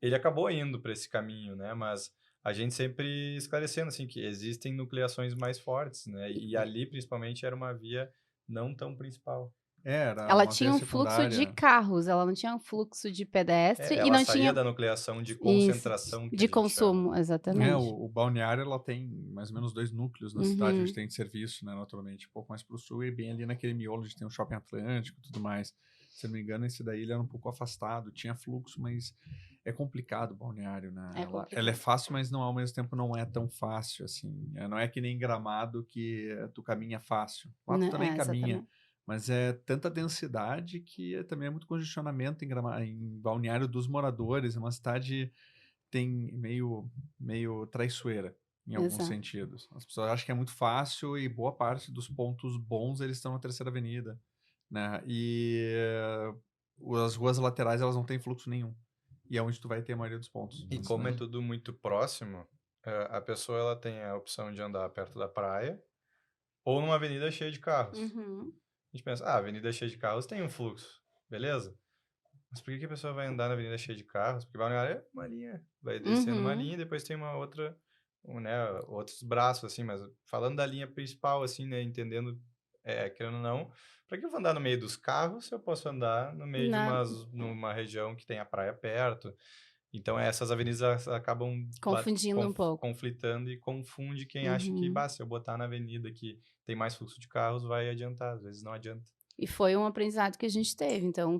ele acabou indo para esse caminho, né? Mas a gente sempre esclarecendo, assim, que existem nucleações mais fortes, né? E ali, principalmente, era uma via não tão principal. Ela tinha um fluxo de carros, ela não tinha um fluxo de pedestre e ela não saía tinha da nucleação de concentração de consumo, exatamente. O Balneário, ela tem mais ou menos 2 núcleos na cidade onde tem de serviço, né, naturalmente, um pouco mais para o sul e bem ali naquele miolo onde tem o Shopping Atlântico e tudo mais. Se eu não me engano, esse daí ele era um pouco afastado, tinha fluxo, mas é complicado o Balneário, né? Ela é fácil, mas ao mesmo tempo não é tão fácil, assim. Não é que nem Gramado que tu caminha fácil. Lá tu também caminha. Exatamente. Mas é tanta densidade que também é muito congestionamento em Balneário dos moradores. É uma cidade tem meio traiçoeira em alguns sentidos. As pessoas acham que é muito fácil e boa parte dos pontos bons eles estão na Terceira Avenida, né? E as ruas laterais elas não têm fluxo nenhum. E é onde tu vai ter a maioria dos pontos. E como é tudo muito próximo, a pessoa ela tem a opção de andar perto da praia ou numa avenida cheia de carros. A gente pensa, a avenida cheia de carros tem um fluxo, beleza? Mas por que a pessoa vai andar na avenida cheia de carros? Porque Balneário é uma linha, vai descendo uma linha e depois tem uma outra, né, outros braços, assim, mas falando da linha principal, assim, né, entendendo, querendo ou não, para que eu vou andar no meio dos carros se eu posso andar no meio de numa região que tem a praia perto? Então, essas avenidas acabam confundindo um pouco. Conflitando e confunde quem acha que, se eu botar na avenida que tem mais fluxo de carros, vai adiantar. Às vezes não adianta. E foi um aprendizado que a gente teve. Então,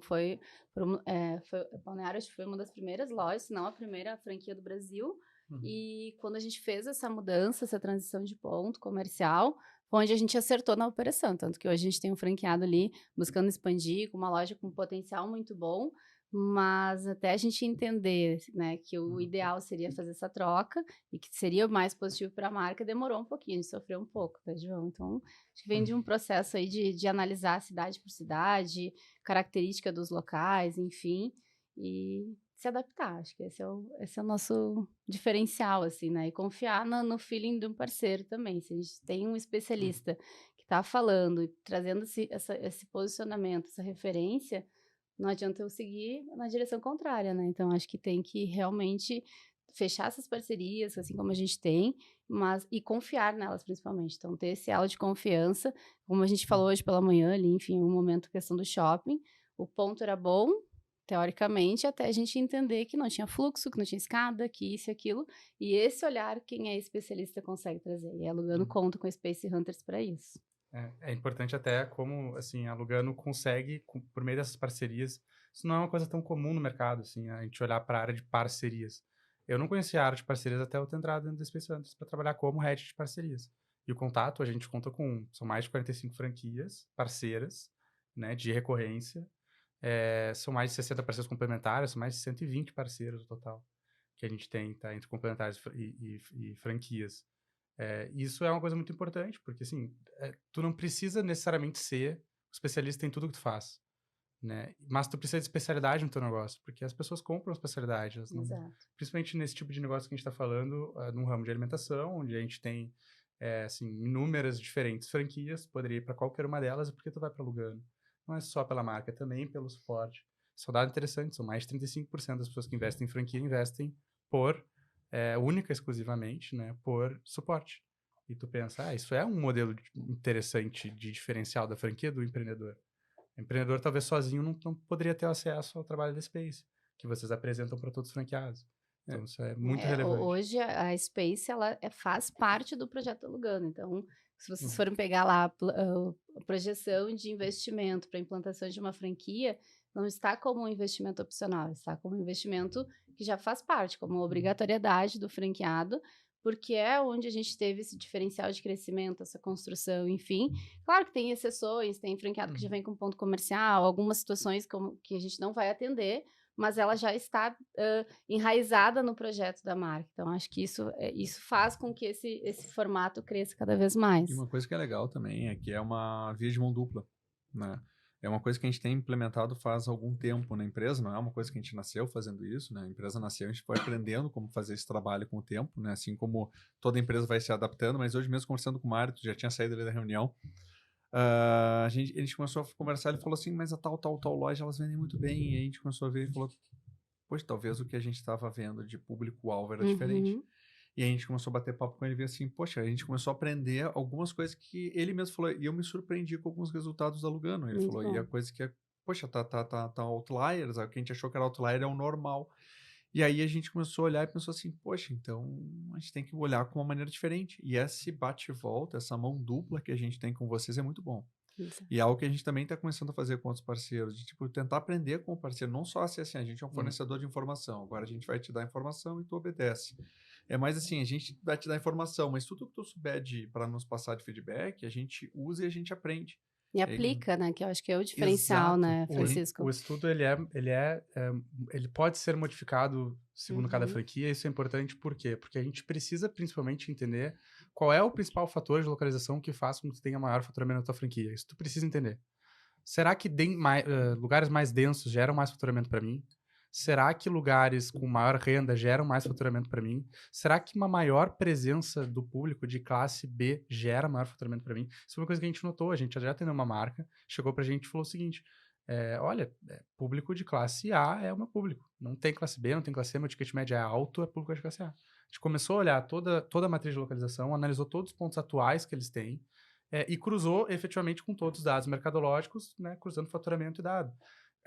Balneário foi uma das primeiras lojas, se não a primeira franquia do Brasil. E quando a gente fez essa mudança, essa transição de ponto comercial, foi onde a gente acertou na operação. Tanto que hoje a gente tem um franqueado ali buscando expandir, com uma loja com potencial muito bom, mas até a gente entender, né, que o ideal seria fazer essa troca e que seria mais positivo para a marca, demorou um pouquinho, a gente sofreu um pouco, tá, João? Então, acho que vem de um processo aí de analisar cidade por cidade, característica dos locais, enfim, e se adaptar. Acho que esse é o nosso diferencial, assim, né? E confiar no feeling de um parceiro também. Se a gente tem um especialista que está falando e trazendo esse posicionamento, essa referência, não adianta eu seguir na direção contrária, né? Então, acho que tem que realmente fechar essas parcerias, assim como a gente tem, e confiar nelas, principalmente. Então, ter esse elo de confiança, como a gente falou hoje pela manhã ali, enfim, um momento questão do shopping, o ponto era bom, teoricamente, até a gente entender que não tinha fluxo, que não tinha escada, que isso e aquilo, e esse olhar, quem é especialista consegue trazer, e a Lugano conta com Space Hunters para isso. É importante até como, assim, a Lugano consegue, por meio dessas parcerias, isso não é uma coisa tão comum no mercado, assim, a gente olhar para a área de parcerias. Eu não conhecia a área de parcerias até eu ter entrado dentro da Space Hunters para trabalhar como head de parcerias. E o contato, a gente conta são mais de 45 franquias parceiras, né, de recorrência. São mais de 60 parceiros complementares, são mais de 120 parceiros no total que a gente tem, tá, entre complementares e franquias. Isso é uma coisa muito importante, porque assim, tu não precisa necessariamente ser especialista em tudo que tu faz, né? Mas tu precisa de especialidade no teu negócio, porque as pessoas compram especialidade. Exato. Principalmente nesse tipo de negócio que a gente está falando, num ramo de alimentação, onde a gente tem assim, inúmeras diferentes franquias, poderia ir para qualquer uma delas, e por que tu vai para Lugano? Não é só pela marca, é também pelo suporte. Isso é um dado interessante, são mais de 35% das pessoas que investem em franquia investem única, exclusivamente, né, por suporte. E tu pensa, isso é um modelo interessante de diferencial da franquia do empreendedor. O empreendedor, talvez sozinho, não poderia ter acesso ao trabalho da Space, que vocês apresentam para todos os franqueados. Então, isso é muito relevante. Hoje, a Space, ela faz parte do projeto Lugano. Então, se vocês forem pegar lá a projeção de investimento para a implantação de uma franquia, não está como um investimento opcional, está como um investimento que já faz parte, como uma obrigatoriedade do franqueado, porque é onde a gente teve esse diferencial de crescimento, essa construção, enfim. Claro que tem exceções, tem franqueado que já vem com ponto comercial, algumas situações que a gente não vai atender, mas ela já está enraizada no projeto da marca. Então, acho que isso faz com que esse formato cresça cada vez mais. E uma coisa que é legal também é que é uma via de mão dupla, né? É uma coisa que a gente tem implementado faz algum tempo na empresa, não é uma coisa que a gente nasceu fazendo isso, né? A empresa nasceu, a gente foi aprendendo como fazer esse trabalho com o tempo, né? Assim como toda empresa vai se adaptando, mas hoje mesmo conversando com o Mário, já tinha saído ali da reunião, a gente começou a conversar, ele falou assim, mas a tal loja, elas vendem muito bem, e a gente começou a ver e falou, poxa, talvez o que a gente estava vendo de público-alvo era diferente. E a gente começou a bater papo com ele e ver assim, poxa, a gente começou a aprender algumas coisas que ele mesmo falou, e eu me surpreendi com alguns resultados da Lugano. Ele falou, e a coisa que é, poxa, tá outliers, o que a gente achou que era outlier é o normal. E aí a gente começou a olhar e pensou assim, poxa, então a gente tem que olhar com uma maneira diferente. E esse bate e volta, essa mão dupla que a gente tem com vocês é muito bom. Isso. E é algo que a gente também está começando a fazer com outros parceiros, de tipo, tentar aprender com o parceiro, não só assim, a gente é um fornecedor de informação, agora a gente vai te dar informação e tu obedece. É mais assim, a gente vai te dar informação, mas tudo que tu souber para nos passar de feedback, a gente usa e a gente aprende. E aplica, né? Que eu acho que é o diferencial, né, Francisco? O estudo, ele pode ser modificado segundo cada franquia. Isso é importante por quê? Porque a gente precisa principalmente entender qual é o principal fator de localização que faz com que tu tenha maior faturamento na tua franquia. Isso tu precisa entender. Será que lugares mais densos geram mais faturamento para mim? Será que lugares com maior renda geram mais faturamento para mim? Será que uma maior presença do público de classe B gera maior faturamento para mim? Isso é uma coisa que a gente notou. A gente já tem uma marca, chegou pra gente e falou o seguinte, olha, público de classe A é o meu público. Não tem classe B, não tem classe C, meu ticket médio é alto, é público de classe A. A gente começou a olhar toda a matriz de localização, analisou todos os pontos atuais que eles têm e cruzou efetivamente com todos os dados mercadológicos, né, cruzando faturamento e dado.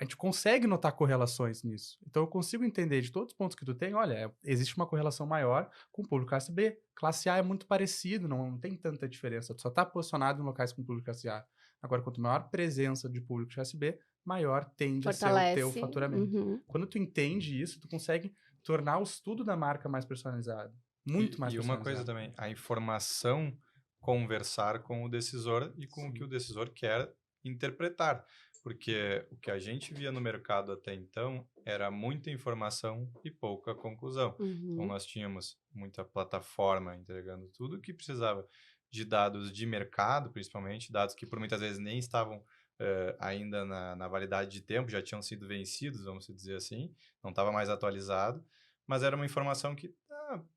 A gente consegue notar correlações nisso. Então, eu consigo entender de todos os pontos que tu tem, olha, existe uma correlação maior com o público classe B. Classe A é muito parecido, não tem tanta diferença. Tu só está posicionado em locais com público classe A. Agora, quanto maior presença de público de classe B, maior tende a ser o teu faturamento. Quando tu entende isso, tu consegue tornar o estudo da marca mais personalizado. Muito mais personalizado. E uma coisa também, a informação conversar com o decisor e com o que o decisor quer interpretar. Porque o que a gente via no mercado até então era muita informação e pouca conclusão. Então, nós tínhamos muita plataforma entregando tudo que precisava de dados de mercado, principalmente, dados que por muitas vezes nem estavam ainda na validade de tempo, já tinham sido vencidos, vamos dizer assim, não estava mais atualizado, mas era uma informação que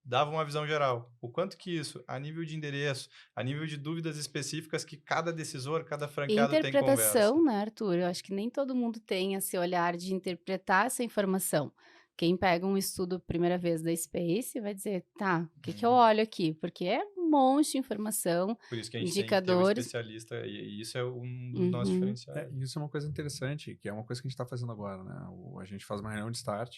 dava uma visão geral. O quanto que isso, a nível de endereço, a nível de dúvidas específicas que cada decisor, cada franqueado tem conversa. Interpretação, né, Arthur? Eu acho que nem todo mundo tem esse olhar de interpretar essa informação. Quem pega um estudo primeira vez da Space vai dizer, tá, o que eu olho aqui? Porque é um monte de informação, por isso que a gente indicadores. tem que ter um especialista, e isso é um dos nossos diferenciais. Isso é uma coisa interessante, que é uma coisa que a gente está fazendo agora, né? A gente faz uma reunião de start,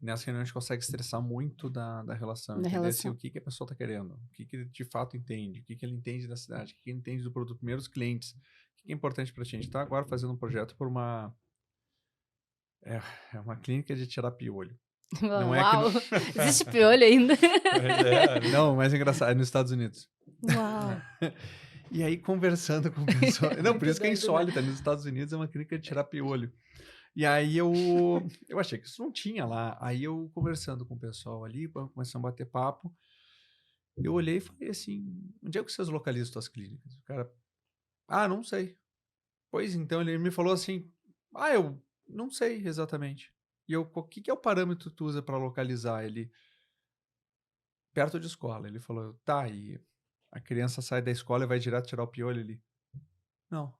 e nessa reunião a gente consegue estressar muito da relação, entender assim, o que a pessoa está querendo, o que ele de fato entende, o que ele entende da cidade, o que ele entende do produto, primeiro os clientes, o que é importante para a gente. Está agora fazendo um projeto por uma clínica de tirar piolho. Não é Uau! Existe piolho ainda? Não, mas é engraçado, é nos Estados Unidos. Uau! E aí, conversando com o pessoal... Não, por isso que é insólita. Nos Estados Unidos é uma clínica de tirar piolho. E aí eu achei que isso não tinha lá. Aí eu conversando com o pessoal ali, começando a bater papo, eu olhei e falei assim, onde é que vocês localizam suas clínicas? O cara, não sei. Pois então, ele me falou assim, eu não sei exatamente. E eu, o que é o parâmetro que tu usa para localizar ele? Perto de escola. Ele falou, tá, e a criança sai da escola e vai direto tirar o piolho ali? Não.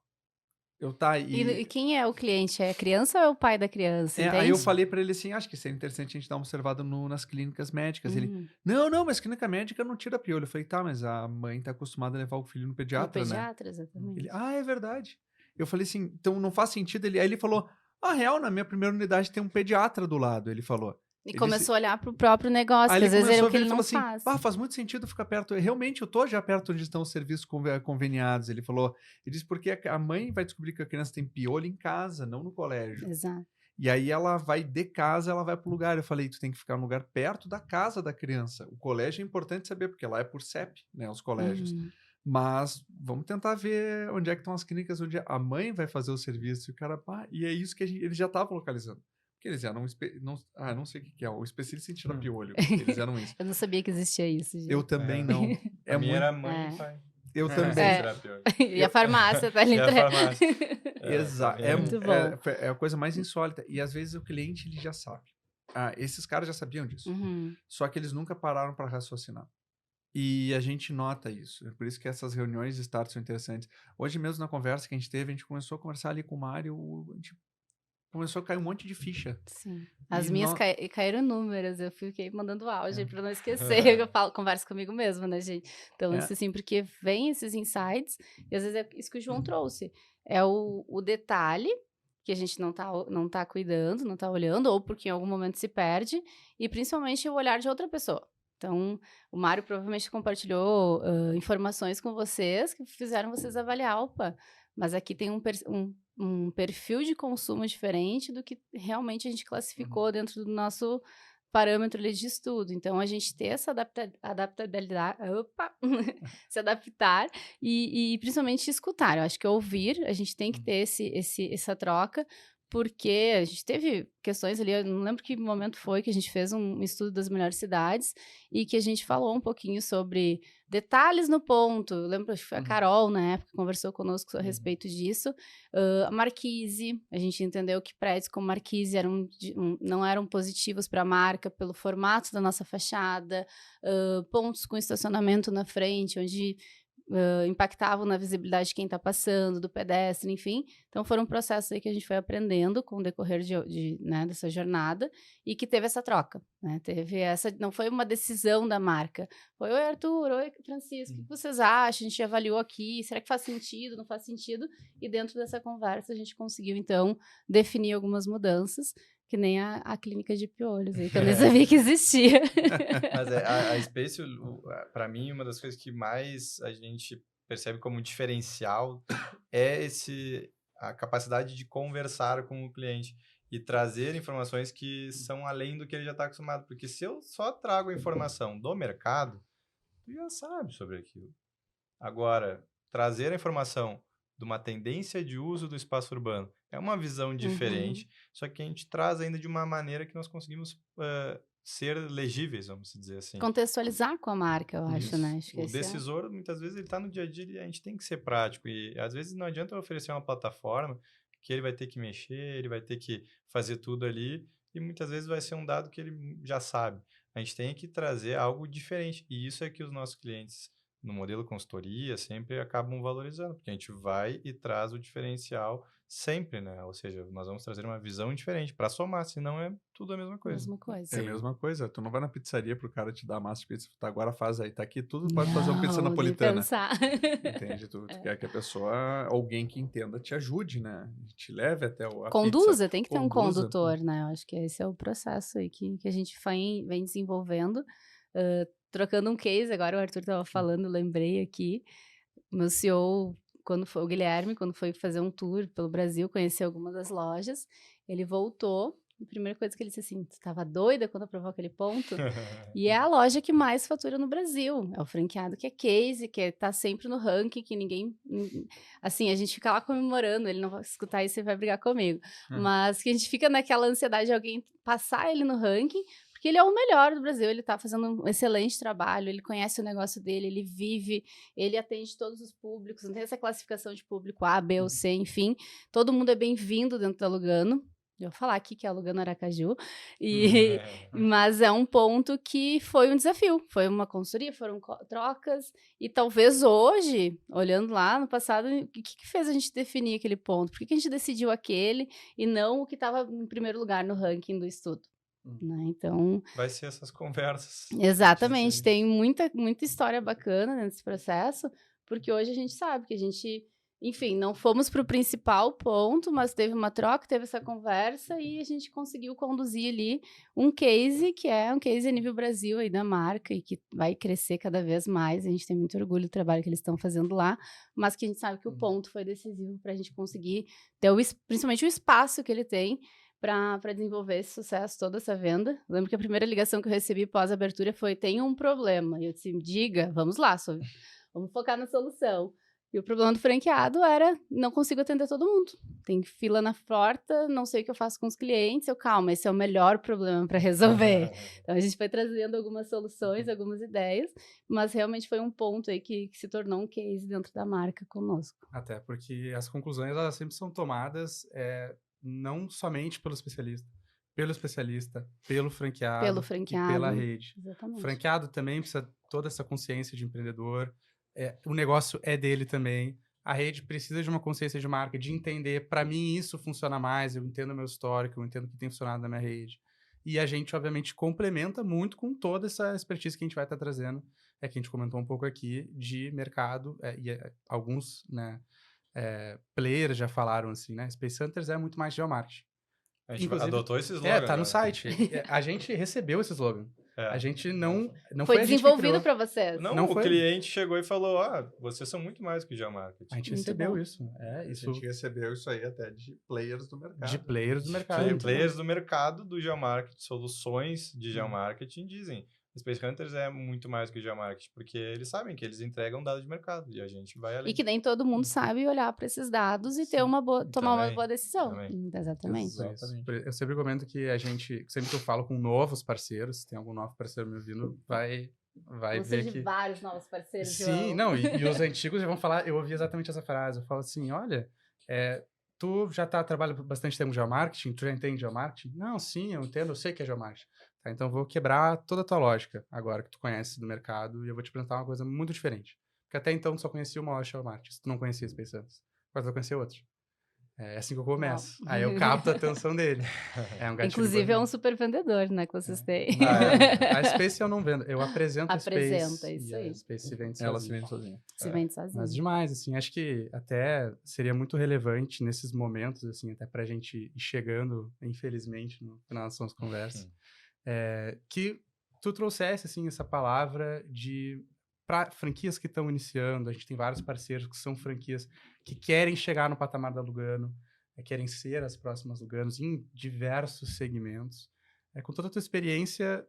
E quem é o cliente? É a criança ou é o pai da criança? Aí eu falei pra ele assim, acho que seria interessante a gente dar uma observada nas clínicas médicas. Ele, não, mas clínica médica não tira piolho. Eu falei, tá, mas a mãe tá acostumada a levar o filho no pediatra, né? No pediatra, exatamente. Ele, é verdade. Eu falei assim, então não faz sentido. Aí ele falou, real, na minha primeira unidade tem um pediatra do lado, ele falou. E começou a olhar pro próprio negócio, que às vezes era o que ele não faz. Assim, faz muito sentido ficar perto. Realmente, eu tô já perto onde estão os serviços conveniados. Ele falou, ele disse, porque a mãe vai descobrir que a criança tem piolho em casa, não no colégio. Exato. E aí ela vai de casa, ela vai pro lugar. Eu falei, tu tem que ficar no lugar perto da casa da criança. O colégio é importante saber, porque lá é por CEP, né, os colégios. Mas vamos tentar ver onde é que estão as clínicas onde a mãe vai fazer o serviço. E o cara, e é isso que eles já estavam localizando. Porque eles eram, não sei o que é, o especialista em tirar piolho. Eles eram isso. Eu não sabia que existia isso, gente. Eu também não. A minha era mãe e pai. Eu também. E a farmácia tá ali. Exato. Muito bom. É a coisa mais insólita. E às vezes o cliente ele já sabe. Esses caras já sabiam disso. Só que eles nunca pararam para raciocinar. E a gente nota isso. É por isso que essas reuniões de start são interessantes. Hoje mesmo na conversa que a gente teve, a gente começou a conversar ali com o Mário, a gente começou a cair um monte de ficha. Sim. As minhas caíram números. Eu fiquei mandando áudio pra não esquecer. Eu converso comigo mesmo, né, gente? Então, assim, porque vem esses insights, e às vezes é isso que o João trouxe. É o detalhe que a gente não tá cuidando, não tá olhando, ou porque em algum momento se perde, e principalmente o olhar de outra pessoa. Então, o Mário provavelmente compartilhou informações com vocês que fizeram vocês avaliar, mas aqui tem um perfil de consumo diferente do que realmente a gente classificou dentro do nosso parâmetro ali de estudo. Então, a gente ter essa adaptabilidade, se adaptar e principalmente escutar. Eu acho que ouvir, a gente tem que ter essa troca, porque a gente teve questões ali, eu não lembro que momento foi que a gente fez um estudo das melhores cidades e que a gente falou um pouquinho sobre detalhes no ponto. Eu lembro que foi a Carol, na época, que conversou conosco a respeito disso. A Marquise, a gente entendeu que prédios como Marquise não eram positivos para a marca pelo formato da nossa fachada, pontos com estacionamento na frente, onde impactavam na visibilidade de quem está passando, do pedestre, enfim. Então, foram processos aí que a gente foi aprendendo com o decorrer dessa jornada e que teve essa troca, né? Não foi uma decisão da marca. Foi, oi, Arthur, oi, Francisco, o que vocês acham? A gente avaliou aqui, será que faz sentido, não faz sentido? E dentro dessa conversa, a gente conseguiu, então, definir algumas mudanças, que nem a clínica de piolhos, aí, que eu nem sabia que existia. Mas a Space, para mim, uma das coisas que mais a gente percebe como diferencial é a capacidade de conversar com o cliente e trazer informações que são além do que ele já está acostumado. Porque se eu só trago a informação do mercado, tu já sabe sobre aquilo. Agora, trazer a informação de uma tendência de uso do espaço urbano é uma visão diferente, só que a gente traz ainda de uma maneira que nós conseguimos ser legíveis, vamos dizer assim. Contextualizar com a marca, eu acho, Isso. né? Acho que O esse é... decisor, muitas vezes, ele está no dia a dia e a gente tem que ser prático. E, às vezes, não adianta eu oferecer uma plataforma que ele vai ter que mexer, ele vai ter que fazer tudo ali, e muitas vezes vai ser um dado que ele já sabe. A gente tem que trazer algo diferente. E isso é que os nossos clientes, no modelo consultoria, sempre acabam valorizando, porque a gente vai e traz o diferencial sempre, né? Ou seja, nós vamos trazer uma visão diferente para somar, senão é tudo a mesma coisa. Mesma coisa. É a mesma coisa. Tu não vai na pizzaria pro cara te dar massa de pizza. Tá, agora faz aí. Tá aqui tudo. Pode fazer uma pizza Não, nem napolitana. pensar. Entende? Tu quer que a pessoa, alguém que entenda, te ajude, né? Te leve até a pizza. Conduza, tem que ter um Conduza. condutor, né? Eu acho que esse é o processo aí que a gente vem desenvolvendo. Trocando um case, agora o Arthur estava falando, lembrei aqui. Meu CEO, o Guilherme, quando foi fazer um tour pelo Brasil, conheceu algumas das lojas, ele voltou. A primeira coisa que ele disse assim, tu estava doida quando aprovou aquele ponto? E é a loja que mais fatura no Brasil. É o franqueado que é case, que tá sempre no ranking, que ninguém... Assim, a gente fica lá comemorando, ele não vai escutar isso e vai brigar comigo. Mas que a gente fica naquela ansiedade de alguém passar ele no ranking, porque ele é o melhor do Brasil, ele tá fazendo um excelente trabalho, ele conhece o negócio dele, ele vive, ele atende todos os públicos, não tem essa classificação de público A, B ou C, enfim. Todo mundo é bem-vindo dentro da Lugano. Eu vou falar aqui que é a Lugano Aracaju, mas é um ponto que foi um desafio, foi uma consultoria, foram trocas, e talvez hoje, olhando lá no passado, o que fez a gente definir aquele ponto? Por que a gente decidiu aquele e não o que estava em primeiro lugar no ranking do estudo? Né? Então, vai ser essas conversas. Exatamente, tem muita história bacana nesse processo, porque hoje a gente sabe que a gente, enfim, não fomos para o principal ponto, mas teve uma troca, teve essa conversa e a gente conseguiu conduzir ali um case que é um case a nível Brasil aí da marca e que vai crescer cada vez mais. A gente tem muito orgulho do trabalho que eles estão fazendo lá, mas que a gente sabe que o ponto foi decisivo para a gente conseguir ter principalmente o espaço que ele tem para desenvolver esse sucesso, toda essa venda. Eu lembro que a primeira ligação que eu recebi pós-abertura foi, tem um problema. E eu disse, diga, vamos lá, vamos focar na solução. E o problema do franqueado era, não consigo atender todo mundo. Tem fila na porta, não sei o que eu faço com os clientes. Calma, esse é o melhor problema para resolver. Então, a gente foi trazendo algumas soluções, algumas ideias, mas realmente foi um ponto aí que se tornou um case dentro da marca conosco. Até porque as conclusões, elas sempre são tomadas... não somente pelo especialista, pelo franqueado e pela rede. Exatamente. O franqueado também precisa toda essa consciência de empreendedor, o negócio é dele também, a rede precisa de uma consciência de marca, de entender, para mim isso funciona mais, eu entendo o meu histórico, eu entendo o que tem funcionado na minha rede. E a gente, obviamente, complementa muito com toda essa expertise que a gente vai estar trazendo, que a gente comentou um pouco aqui, de mercado, alguns, né, players já falaram assim, né? Space Hunters é muito mais geomarketing. A gente adotou esse slogan. Tá no site. A gente recebeu esse slogan. A gente não foi desenvolvido para vocês. Não o cliente chegou e falou, vocês são muito mais que geomarketing. A gente recebeu isso. A gente recebeu isso aí até de players do mercado. De players do mercado. De players do mercado do geomarketing, soluções de geomarketing dizem. Space Hunters é muito mais que o geomarketing, porque eles sabem que eles entregam dados de mercado e a gente vai além. E que nem todo mundo sabe olhar para esses dados e ter tomar uma boa decisão. Exatamente. Eu sempre comento que a gente, sempre que eu falo com novos parceiros, se tem algum novo parceiro me ouvindo, vai ver que... vários novos parceiros. Sim, não, e os antigos já vão falar, eu ouvi exatamente essa frase, eu falo assim, olha, tu já trabalha bastante tempo em geomarketing, tu já entende geomarketing? Não, sim, eu entendo, eu sei que é geomarketing. Tá, então eu vou quebrar toda a tua lógica agora que tu conhece do mercado e eu vou te apresentar uma coisa muito diferente. Porque até então tu só conhecia uma loja geomarketing, se tu não conhecia Space Hunters. Agora tu vai conhecer outra. É assim que eu começo. Aí eu capto a atenção dele. Inclusive é um super vendedor, né, que vocês têm. A Space eu não vendo, eu apresento a Space. Isso aí. A Space se vende sozinha. Ela se vende sozinha. Se vende sozinha. Mas demais, assim, acho que até seria muito relevante nesses momentos, assim, até pra gente ir chegando, infelizmente, no final das nossas conversas, que tu trouxesse, assim, essa palavra para franquias que estão iniciando. A gente tem vários parceiros que são franquias que querem chegar no patamar da Lugano, querem ser as próximas Luganos em diversos segmentos. com toda a tua experiência,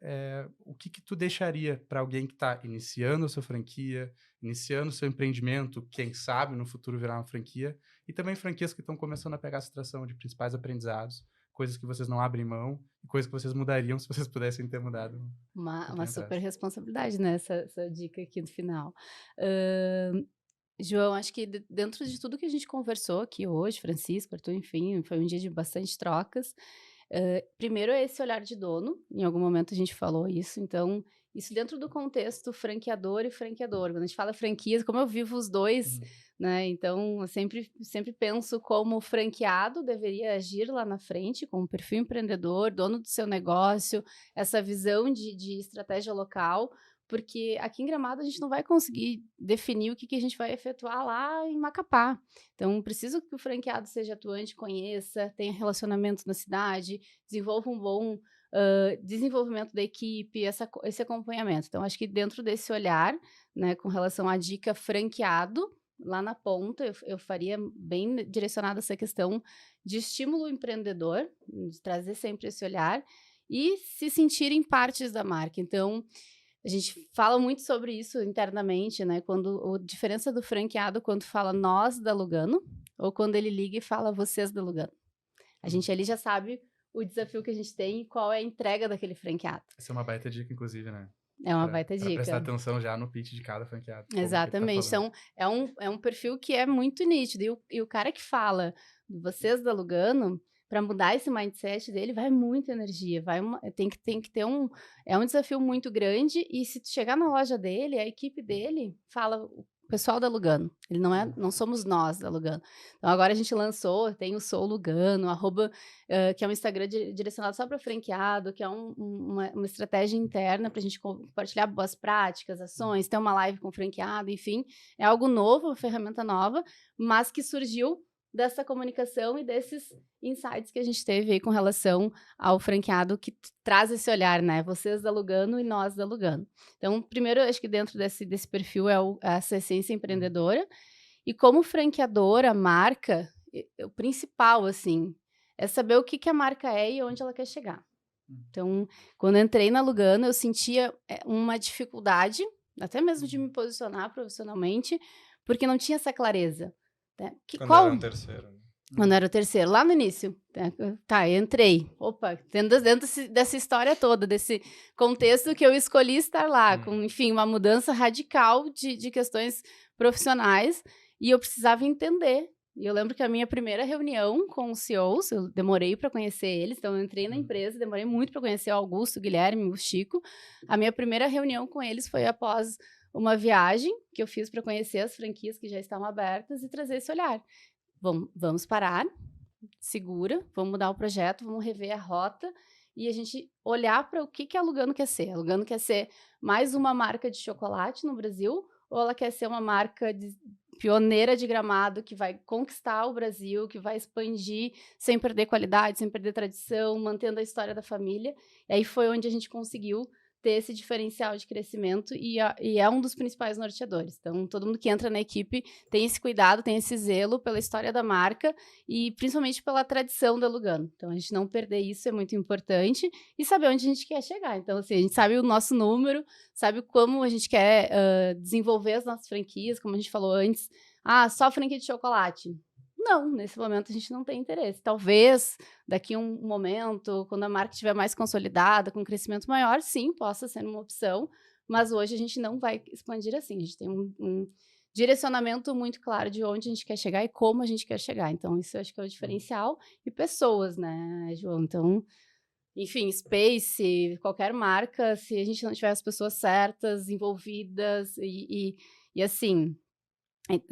o que tu deixaria para alguém que está iniciando a sua franquia, iniciando o seu empreendimento, quem sabe no futuro virar uma franquia, e também franquias que estão começando a pegar essa tração de principais aprendizados, coisas que vocês não abrem mão, e coisas que vocês mudariam se vocês pudessem ter mudado. Uma super responsabilidade, né? Essa dica aqui no final. João, acho que dentro de tudo que a gente conversou aqui hoje, Francisco, Arthur, enfim, foi um dia de bastante trocas. Primeiro é esse olhar de dono, em algum momento a gente falou isso, então, isso dentro do contexto franqueador e franqueador. Quando a gente fala franquias, como eu vivo os dois, né? Então, eu sempre penso como o franqueado deveria agir lá na frente, com um perfil empreendedor, dono do seu negócio, essa visão de estratégia local, porque aqui em Gramado a gente não vai conseguir definir o que a gente vai efetuar lá em Macapá. Então, preciso que o franqueado seja atuante, conheça, tenha relacionamento na cidade, desenvolva um bom desenvolvimento da equipe, esse acompanhamento. Então, acho que dentro desse olhar, né, com relação à dica franqueado, lá na ponta, eu faria bem direcionada essa questão de estímulo empreendedor, de trazer sempre esse olhar e se sentirem partes da marca. Então, a gente fala muito sobre isso internamente, né? A diferença do franqueado quando fala nós da Lugano ou quando ele liga e fala vocês da Lugano. A gente ali já sabe o desafio que a gente tem e qual é a entrega daquele franqueado. Essa é uma baita dica, inclusive, né? É uma baita dica. Prestar atenção já no pitch de cada franqueado. Exatamente. Então, é um perfil que é muito nítido. E o cara que fala vocês da Lugano, para mudar esse mindset dele, vai muita energia, tem que ter é um desafio muito grande, e se tu chegar na loja dele, a equipe dele fala o pessoal da Lugano, ele não somos nós da Lugano. Então agora a gente lançou, tem o Sou Lugano, que é um Instagram direcionado só para franqueado, que é uma estratégia interna para a gente compartilhar boas práticas, ações, ter uma live com franqueado, enfim, é algo novo, uma ferramenta nova, mas que surgiu dessa comunicação e desses insights que a gente teve aí com relação ao franqueado, que traz esse olhar, né? Vocês da Lugano e nós da Lugano. Então, primeiro, acho que dentro desse perfil é essa essência empreendedora. E como franqueadora, a marca, o principal, assim, é saber o que a marca é e onde ela quer chegar. Então, quando eu entrei na Lugano, eu sentia uma dificuldade, até mesmo de me posicionar profissionalmente, porque não tinha essa clareza. Quando era um terceiro. Quando era o terceiro, lá no início. Tá, entrei. Opa, dentro dessa história toda, desse contexto que eu escolhi estar lá, com, enfim, uma mudança radical de questões profissionais, e eu precisava entender. E eu lembro que a minha primeira reunião com os CEOs, eu demorei para conhecer eles, então eu entrei na empresa, demorei muito para conhecer o Augusto, o Guilherme, o Chico. A minha primeira reunião com eles foi após uma viagem que eu fiz para conhecer as franquias que já estavam abertas e trazer esse olhar. Vamos parar, segura, vamos mudar o projeto, vamos rever a rota e a gente olhar para o que a Lugano quer ser. A Lugano quer ser mais uma marca de chocolate no Brasil, ou ela quer ser uma marca pioneira de Gramado, que vai conquistar o Brasil, que vai expandir sem perder qualidade, sem perder tradição, mantendo a história da família. E aí foi onde a gente conseguiu ter esse diferencial de crescimento e é um dos principais norteadores. Então, todo mundo que entra na equipe tem esse cuidado, tem esse zelo pela história da marca e principalmente pela tradição da Lugano. Então, a gente não perder isso é muito importante e saber onde a gente quer chegar. Então, assim, a gente sabe o nosso número, sabe como a gente quer desenvolver as nossas franquias, como a gente falou antes. Só franquia de chocolate. Não, nesse momento a gente não tem interesse. Talvez, daqui a um momento, quando a marca estiver mais consolidada, com um crescimento maior, sim, possa ser uma opção, mas hoje a gente não vai expandir assim. A gente tem um direcionamento muito claro de onde a gente quer chegar e como a gente quer chegar. Então, isso eu acho que é o diferencial. E pessoas, né, João? Então, enfim, Space, qualquer marca, se a gente não tiver as pessoas certas, envolvidas e assim...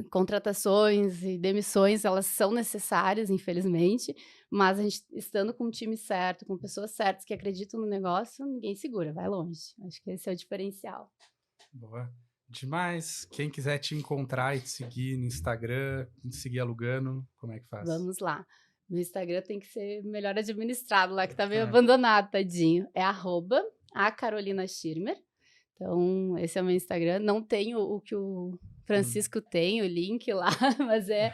Contratações e demissões, elas são necessárias, infelizmente, mas a gente estando com o time certo, com pessoas certas que acreditam no negócio, ninguém segura, vai longe. Acho que esse é o diferencial. Boa. Demais. Quem quiser te encontrar e te seguir no Instagram, te seguir a Lugano, como é que faz? Vamos lá. No Instagram tem que ser melhor administrado lá, que tá meio abandonado, tadinho. É @a Carolina Schirmer. Então, esse é o meu Instagram. Não tenho o que o Francisco tem o link lá, mas é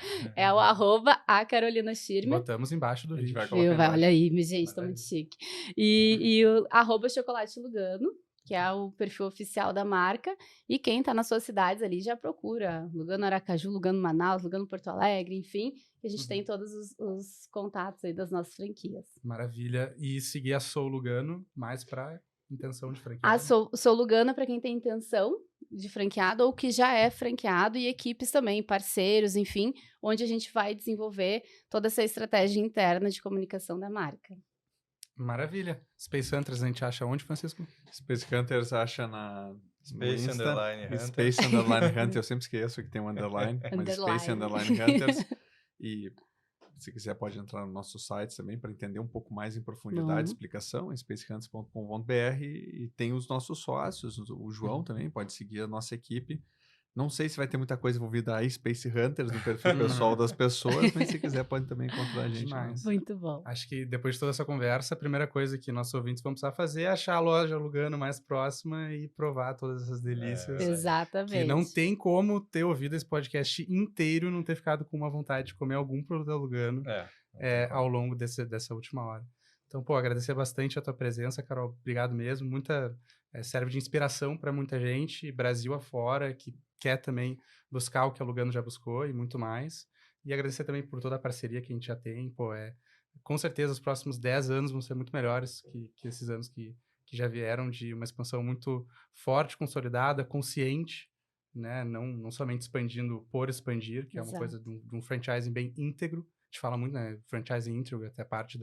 o @ Carolina Schirmer. Botamos embaixo do A gente vídeo. vai colocar Viu? Vai, embaixo. olha aí, gente, tô muito chique. E o @Chocolate Lugano, que é o perfil oficial da marca. E quem tá nas suas cidades ali já procura Lugano Aracaju, Lugano Manaus, Lugano Porto Alegre, enfim. A gente tem todos os contatos aí das nossas franquias. Maravilha. E seguir a Sou Lugano, mais para intenção de franquear. A Sou Lugano para quem tem intenção de franqueado ou que já é franqueado, e equipes também, parceiros, enfim, onde a gente vai desenvolver toda essa estratégia interna de comunicação da marca. Maravilha. Space Hunters a gente acha onde, Francisco? Space Hunters acha no Space Insta, _ Hunter. Space _ Hunter, eu sempre esqueço que tem um underline, mas Space _ Hunters. E se quiser pode entrar no nosso site também para entender um pouco mais em profundidade a explicação, em spacehunters.com.br, e tem os nossos sócios, o João também pode seguir a nossa equipe. Não sei se vai ter muita coisa envolvida a Space Hunters no perfil pessoal das pessoas, mas se quiser pode também encontrar a gente. Demais. Muito bom. Acho que depois de toda essa conversa, a primeira coisa que nossos ouvintes vão precisar fazer é achar a loja Lugano mais próxima e provar todas essas delícias. Exatamente. Que não tem como ter ouvido esse podcast inteiro e não ter ficado com uma vontade de comer algum produto da Lugano ao longo dessa última hora. Então, agradecer bastante a tua presença, Carol. Obrigado mesmo. Serve de inspiração para muita gente, Brasil afora, que quer também buscar o que a Lugano já buscou e muito mais. E agradecer também por toda a parceria que a gente já tem. Com certeza, os próximos 10 anos vão ser muito melhores que esses anos que já vieram, de uma expansão muito forte, consolidada, consciente, né? Não somente expandindo por expandir, que é uma coisa de um franchising bem íntegro. A gente fala muito, né? Franchising íntegro, até parte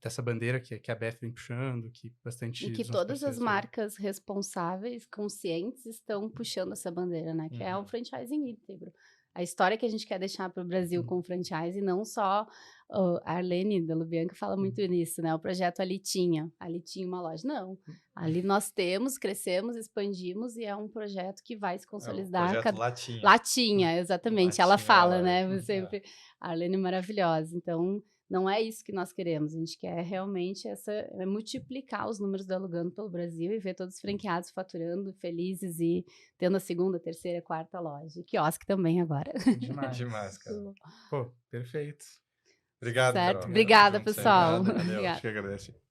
dessa bandeira que a Beth vem puxando, que bastante... E que todas as marcas responsáveis, conscientes, estão puxando essa bandeira, né? Que é o franchising íntegro. A história que a gente quer deixar para o Brasil com o franchise, não só... a Arlene da Lubianca fala muito nisso, né? O projeto Ali tinha uma loja. Não. Ali nós crescemos, expandimos, e é um projeto que vai se consolidar. Projeto Latinha. Latinha, exatamente. Ela fala, né? Sempre. A Arlene é maravilhosa. Então... não é isso que nós queremos. A gente quer realmente multiplicar os números da Lugano pelo Brasil e ver todos os franqueados faturando, felizes e tendo a segunda, terceira, quarta loja. E quiosque também agora. Demais, cara. Perfeito. Obrigado, certo? Carol. Obrigada, pessoal. Obrigado, Obrigada. Acho que agradece.